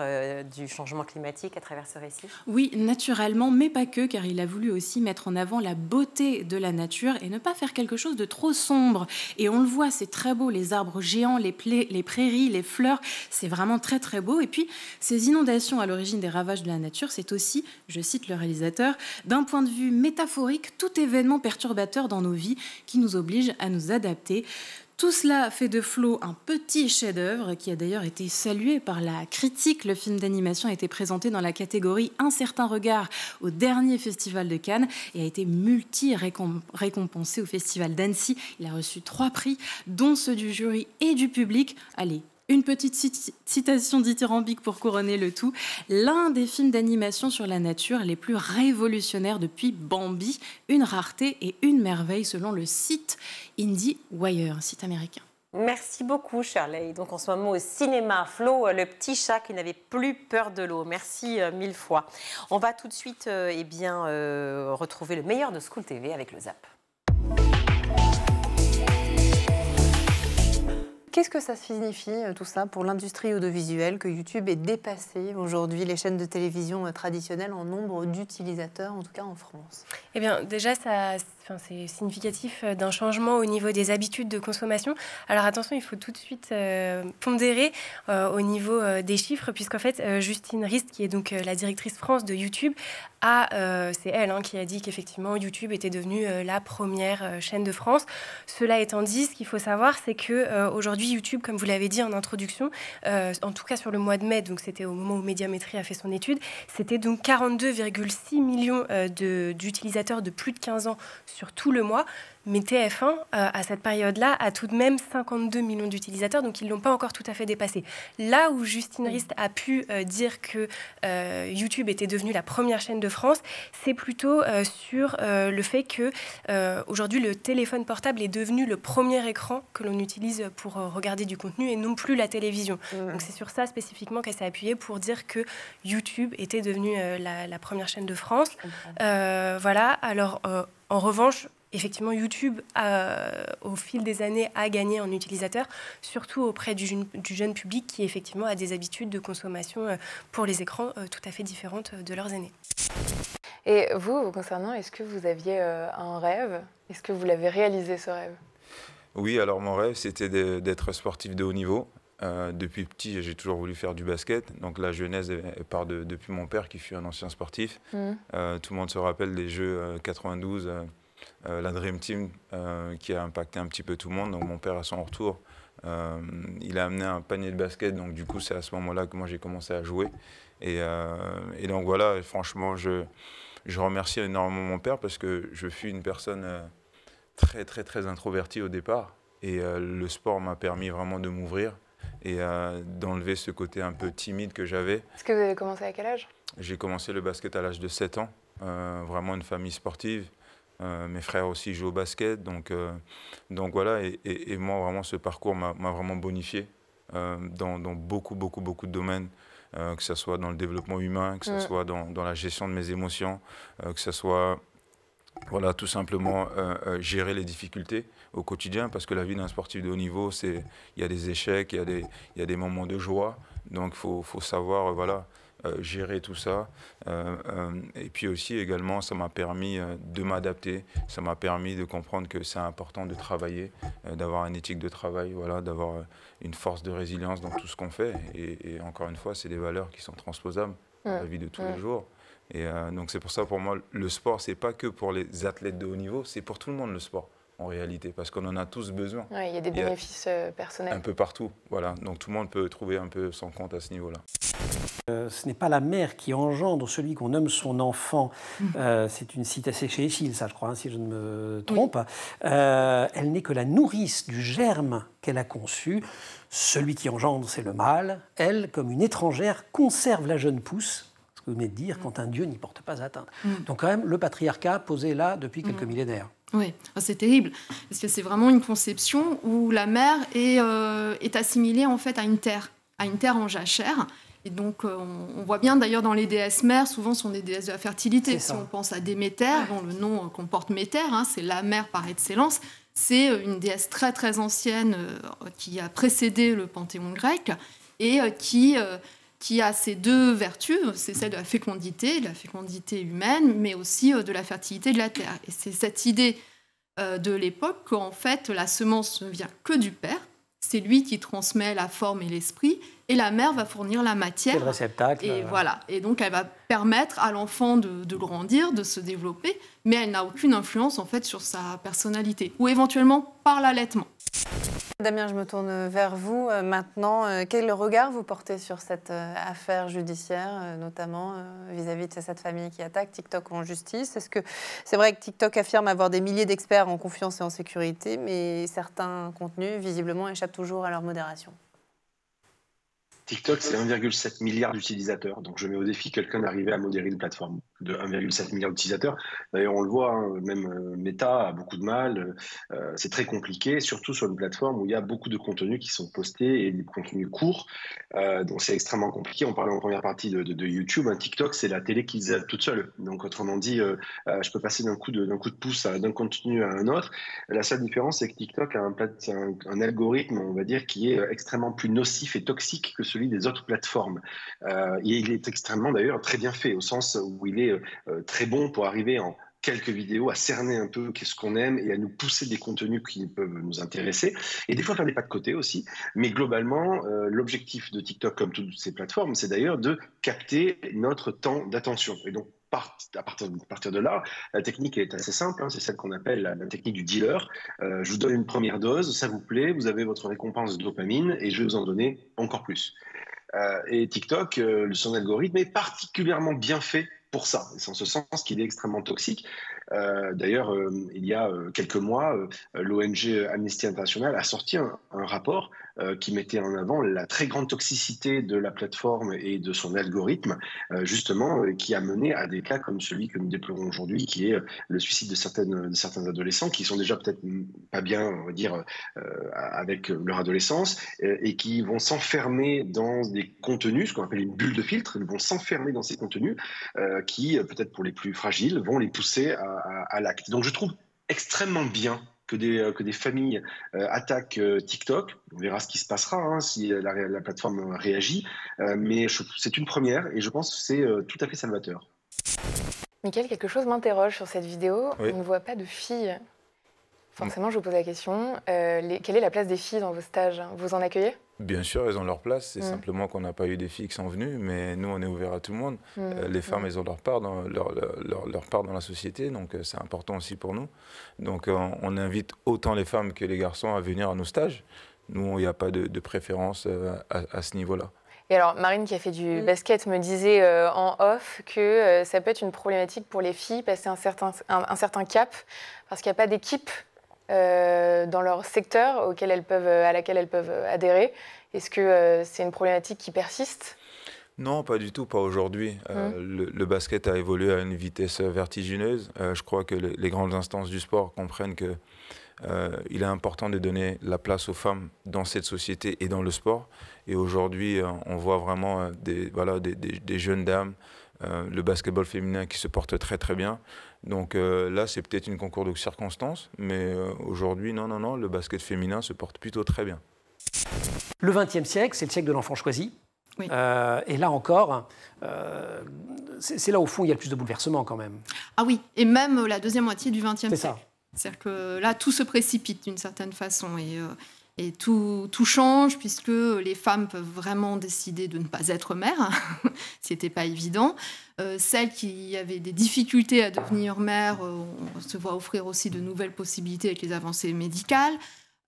du changement climatique à travers ce récit? Oui, naturellement, mais pas que, car il a voulu aussi mettre en avant la beauté de la nature et ne pas faire quelque chose de trop sombre. Et on le voit, c'est très beau, les arbres géants, les prairies, les fleurs, c'est vraiment très très beau. Et puis, ces inondations à l'origine des ravages de la nature, c'est aussi, je cite le réalisateur, d'un point de vue métaphorique, tout événement perturbateur dans nos vies qui nous oblige à nous adapter. Tout cela fait de Flo un petit chef-d'œuvre qui a d'ailleurs été salué par la critique. Le film d'animation a été présenté dans la catégorie Un certain regard au dernier festival de Cannes et a été multi-récompensé au festival d'Annecy. Il a reçu 3 prix, dont ceux du jury et du public. Allez, Une petite citation dithyrambique pour couronner le tout. L'un des films d'animation sur la nature les plus révolutionnaires depuis Bambi, une rareté et une merveille selon le site IndieWire, un site américain. Merci beaucoup, Shirley. Donc en ce moment au cinéma, Flo, le petit chat qui n'avait plus peur de l'eau. Merci mille fois. On va tout de suite retrouver le meilleur de School TV avec le Zap. Qu'est-ce que ça signifie tout ça pour l'industrie audiovisuelle que YouTube ait dépassé aujourd'hui les chaînes de télévision traditionnelles en nombre d'utilisateurs, en tout cas en France? Eh bien, déjà, c'est significatif d'un changement au niveau des habitudes de consommation. Alors attention, il faut tout de suite pondérer au niveau des chiffres, puisqu'en fait, Justine Rist, qui est donc la directrice France de YouTube, c'est elle qui a dit qu'effectivement YouTube était devenue la première chaîne de France. Cela étant dit, ce qu'il faut savoir, c'est que aujourd'hui YouTube, comme vous l'avez dit en introduction, en tout cas sur le mois de mai, donc c'était au moment où Médiamétrie a fait son étude, c'était donc 42,6 millions d'utilisateurs de plus de 15 ans sur tout le mois. Mais TF1, à cette période-là, a tout de même 52 millions d'utilisateurs, donc ils ne l'ont pas encore tout à fait dépassé. Là où Justine Rist a pu dire que YouTube était devenue la première chaîne de France, c'est plutôt sur le fait que aujourd'hui le téléphone portable est devenu le premier écran que l'on utilise pour regarder du contenu et non plus la télévision. Donc c'est sur ça spécifiquement qu'elle s'est appuyée pour dire que YouTube était devenue la première chaîne de France. Voilà, alors en revanche, effectivement, YouTube, au fil des années, a gagné en utilisateurs, surtout auprès du jeune public qui, effectivement, a des habitudes de consommation pour les écrans tout à fait différentes de leurs aînés. Et vous concernant, est-ce que vous aviez un rêve? Est-ce que vous l'avez réalisé, ce rêve? Oui, alors mon rêve, c'était d'être sportif de haut niveau. Depuis petit, j'ai toujours voulu faire du basket. Donc la genèse part depuis mon père, qui fut un ancien sportif. Tout le monde se rappelle des Jeux 92, la Dream Team, qui a impacté un petit peu tout le monde. Donc mon père, à son retour, il a amené un panier de basket. Donc du coup, c'est à ce moment-là que moi, j'ai commencé à jouer. Et donc voilà, franchement, je remercie énormément mon père parce que je fus une personne très, très, très introvertie au départ. Et le sport m'a permis vraiment de m'ouvrir et d'enlever ce côté un peu timide que j'avais. Est-ce que vous avez commencé à quel âge? J'ai commencé le basket à l'âge de 7 ans, vraiment une famille sportive. Mes frères aussi jouent au basket, donc voilà, et moi vraiment ce parcours m'a vraiment bonifié dans beaucoup de domaines, que ce soit dans le développement humain, que ce soit dans la gestion de mes émotions, que ce soit voilà, tout simplement gérer les difficultés au quotidien, parce que la vie d'un sportif de haut niveau, il y a des échecs, il y a des moments de joie, donc il faut savoir voilà, gérer tout ça. Et puis aussi également, ça m'a permis de m'adapter, ça m'a permis de comprendre que c'est important de travailler, d'avoir une éthique de travail, voilà, d'avoir une force de résilience dans tout ce qu'on fait. Et encore une fois, c'est des valeurs qui sont transposables dans la vie de tous les jours. Et donc c'est pour ça, pour moi, le sport, c'est pas que pour les athlètes de haut niveau, c'est pour tout le monde le sport, en réalité, parce qu'on en a tous besoin. Ouais, il y a des bénéfices personnels. Un peu partout, voilà. Donc tout le monde peut trouver un peu son compte à ce niveau-là. Ce n'est pas la mère qui engendre celui qu'on nomme son enfant. C'est une citation chez Échille, ça je crois, si je ne me trompe. Elle n'est que la nourrice du germe qu'elle a conçu. Celui qui engendre, c'est le mâle. Elle, comme une étrangère, conserve la jeune pousse. Ce que vous venez de dire, quand un dieu n'y porte pas atteinte. Donc quand même, le patriarcat posé là depuis quelques millénaires. Oui, c'est terrible, parce que c'est vraiment une conception où la mère est assimilée en fait à une terre en jachère. Et donc, on voit bien d'ailleurs dans les déesses mères, souvent ce sont des déesses de la fertilité. Si on pense à Déméter, dont le nom comporte Méter, c'est la mère par excellence, c'est une déesse très très ancienne qui a précédé le panthéon grec et qui a ces deux vertus, c'est celle de la fécondité humaine, mais aussi de la fertilité de la terre. Et c'est cette idée de l'époque qu'en fait la semence ne vient que du père, c'est lui qui transmet la forme et l'esprit, et la mère va fournir la matière. C'est le réceptacle. Et voilà. Et donc elle va permettre à l'enfant de grandir, de se développer, mais elle n'a aucune influence en fait sur sa personnalité, ou éventuellement par l'allaitement. Damien, je me tourne vers vous maintenant. Quel regard vous portez sur cette affaire judiciaire, notamment vis-à-vis de cette famille qui attaque TikTok en justice? Est-ce que c'est vrai que TikTok affirme avoir des milliers d'experts en confiance et en sécurité, mais certains contenus, visiblement, échappent toujours à leur modération? TikTok, c'est 1,7 milliard d'utilisateurs. Donc, je mets au défi quelqu'un d'arriver à modérer une plateforme de 1,7 milliard d'utilisateurs. D'ailleurs, on le voit, hein, même Meta a beaucoup de mal. C'est très compliqué, surtout sur une plateforme où il y a beaucoup de contenus qui sont postés et des contenus courts. Donc, c'est extrêmement compliqué. On parlait en première partie de YouTube. Un TikTok, c'est la télé qui se zèle toute seule. Donc, autrement dit, je peux passer d'un coup de pouce d'un contenu à un autre. La seule différence, c'est que TikTok a un algorithme, on va dire, qui est extrêmement plus nocif et toxique que celui des autres plateformes. Et il est extrêmement, d'ailleurs, très bien fait, au sens où il est très bon pour arriver en quelques vidéos à cerner un peu qu'est-ce qu'on aime et à nous pousser des contenus qui peuvent nous intéresser. Et des fois, faire des pas de côté aussi. Mais globalement, l'objectif de TikTok, comme toutes ces plateformes, c'est d'ailleurs de capter notre temps d'attention. Et donc, à partir de là, la technique est assez simple, hein, c'est celle qu'on appelle la technique du dealer. Je vous donne une première dose, ça vous plaît, vous avez votre récompense de dopamine et je vais vous en donner encore plus. Et TikTok, son algorithme est particulièrement bien fait pour ça. C'est en ce sens qu'il est extrêmement toxique. D'ailleurs, il y a quelques mois, l'ONG Amnesty International a sorti un rapport qui mettait en avant la très grande toxicité de la plateforme et de son algorithme, justement, qui a mené à des cas comme celui que nous déplorons aujourd'hui, qui est le suicide de certains adolescents qui sont déjà peut-être pas bien, on va dire, avec leur adolescence, et qui vont s'enfermer dans des contenus, ce qu'on appelle une bulle de filtre. Ils vont s'enfermer dans ces contenus qui, peut-être pour les plus fragiles, vont les pousser à l'acte. Donc je trouve extrêmement bien que des familles attaquent TikTok. On verra ce qui se passera hein, si la plateforme réagit. Mais c'est une première et je pense que c'est tout à fait salvateur. Mickaël, quelque chose m'interroge sur cette vidéo. Oui. On ne voit pas de filles. Forcément, je vous pose la question. Quelle est la place des filles dans vos stages? Vous en accueillez? Bien sûr, elles ont leur place. C'est simplement qu'on n'a pas eu des filles qui sont venues, mais nous, on est ouvert à tout le monde. Les femmes, elles ont leur part dans la société, donc c'est important aussi pour nous. Donc, on invite autant les femmes que les garçons à venir à nos stages. Nous, il n'y a pas de préférence à ce niveau-là. Et alors, Marine, qui a fait du basket, me disait en off que ça peut être une problématique pour les filles, passer un certain cap, parce qu'il n'y a pas d'équipe dans leur secteur à laquelle elles peuvent adhérer. Est-ce que c'est une problématique qui persiste? Non, pas du tout, pas aujourd'hui. Le basket a évolué à une vitesse vertigineuse. Je crois que les grandes instances du sport comprennent que il est important de donner la place aux femmes dans cette société et dans le sport. Et aujourd'hui, on voit vraiment des jeunes dames, le basketball féminin qui se porte très très bien. Donc là, c'est peut-être une concours de circonstances, mais aujourd'hui, non, le basket féminin se porte plutôt très bien. Le XXe siècle, c'est le siècle de l'enfant choisi. Oui. Et là encore, c'est là au fond il y a le plus de bouleversements quand même. Ah oui, et même la deuxième moitié du XXe siècle. C'est ça. C'est-à-dire que là, tout se précipite d'une certaine façon et tout change puisque les femmes peuvent vraiment décider de ne pas être mères, ce n'était pas évident. Celles qui avaient des difficultés à devenir mères, on se voit offrir aussi de nouvelles possibilités avec les avancées médicales.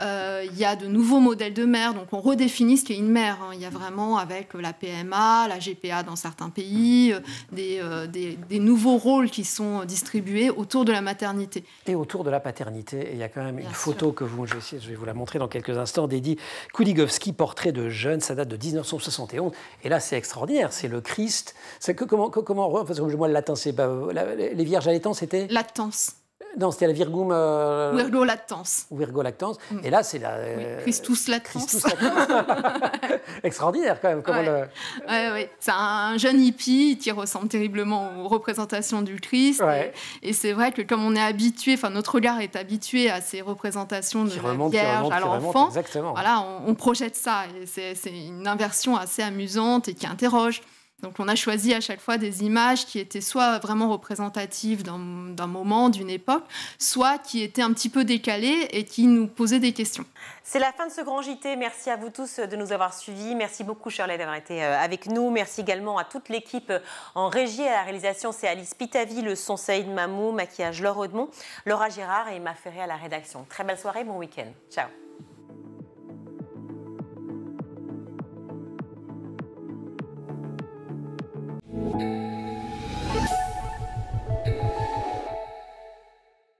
Il y a de nouveaux modèles de mère, donc on redéfinit ce qu'est une mère. Hein. Il y a vraiment, avec la PMA, la GPA dans certains pays, des nouveaux rôles qui sont distribués autour de la maternité. Et autour de la paternité. Et il y a quand même Bien une sûr. photo que je vais vous la montrer dans quelques instants, d'Eddie Kuligowski, portrait de jeune, ça date de 1971. Et là, c'est extraordinaire, c'est le Christ. Comment parce que moi, le latin, c'est pas... Les vierges allaitantes, c'était... Latence. Non, c'était la Virgum... Virgolactance. Virgolactance. Et là, c'est la... Christus latence. Extraordinaire, quand même. Comment Ouais. C'est un jeune hippie qui ressemble terriblement aux représentations du Christ. Ouais. Et c'est vrai que comme on est habitué, notre regard est habitué à ces représentations de la Vierge à l'enfant. Exactement. Voilà, on projette ça. Et c'est une inversion assez amusante et qui interroge. Donc on a choisi à chaque fois des images qui étaient soit vraiment représentatives d'un moment, d'une époque, soit qui étaient un petit peu décalées et qui nous posaient des questions. C'est la fin de ce grand JT. Merci à vous tous de nous avoir suivis. Merci beaucoup Shirley d'avoir été avec nous. Merci également à toute l'équipe en régie et à la réalisation. C'est Alice Pitavi, le son Saïd Mamou, maquillage Laure Audemont, Laura Girard et Emma Ferré à la rédaction. Très belle soirée, bon week-end. Ciao.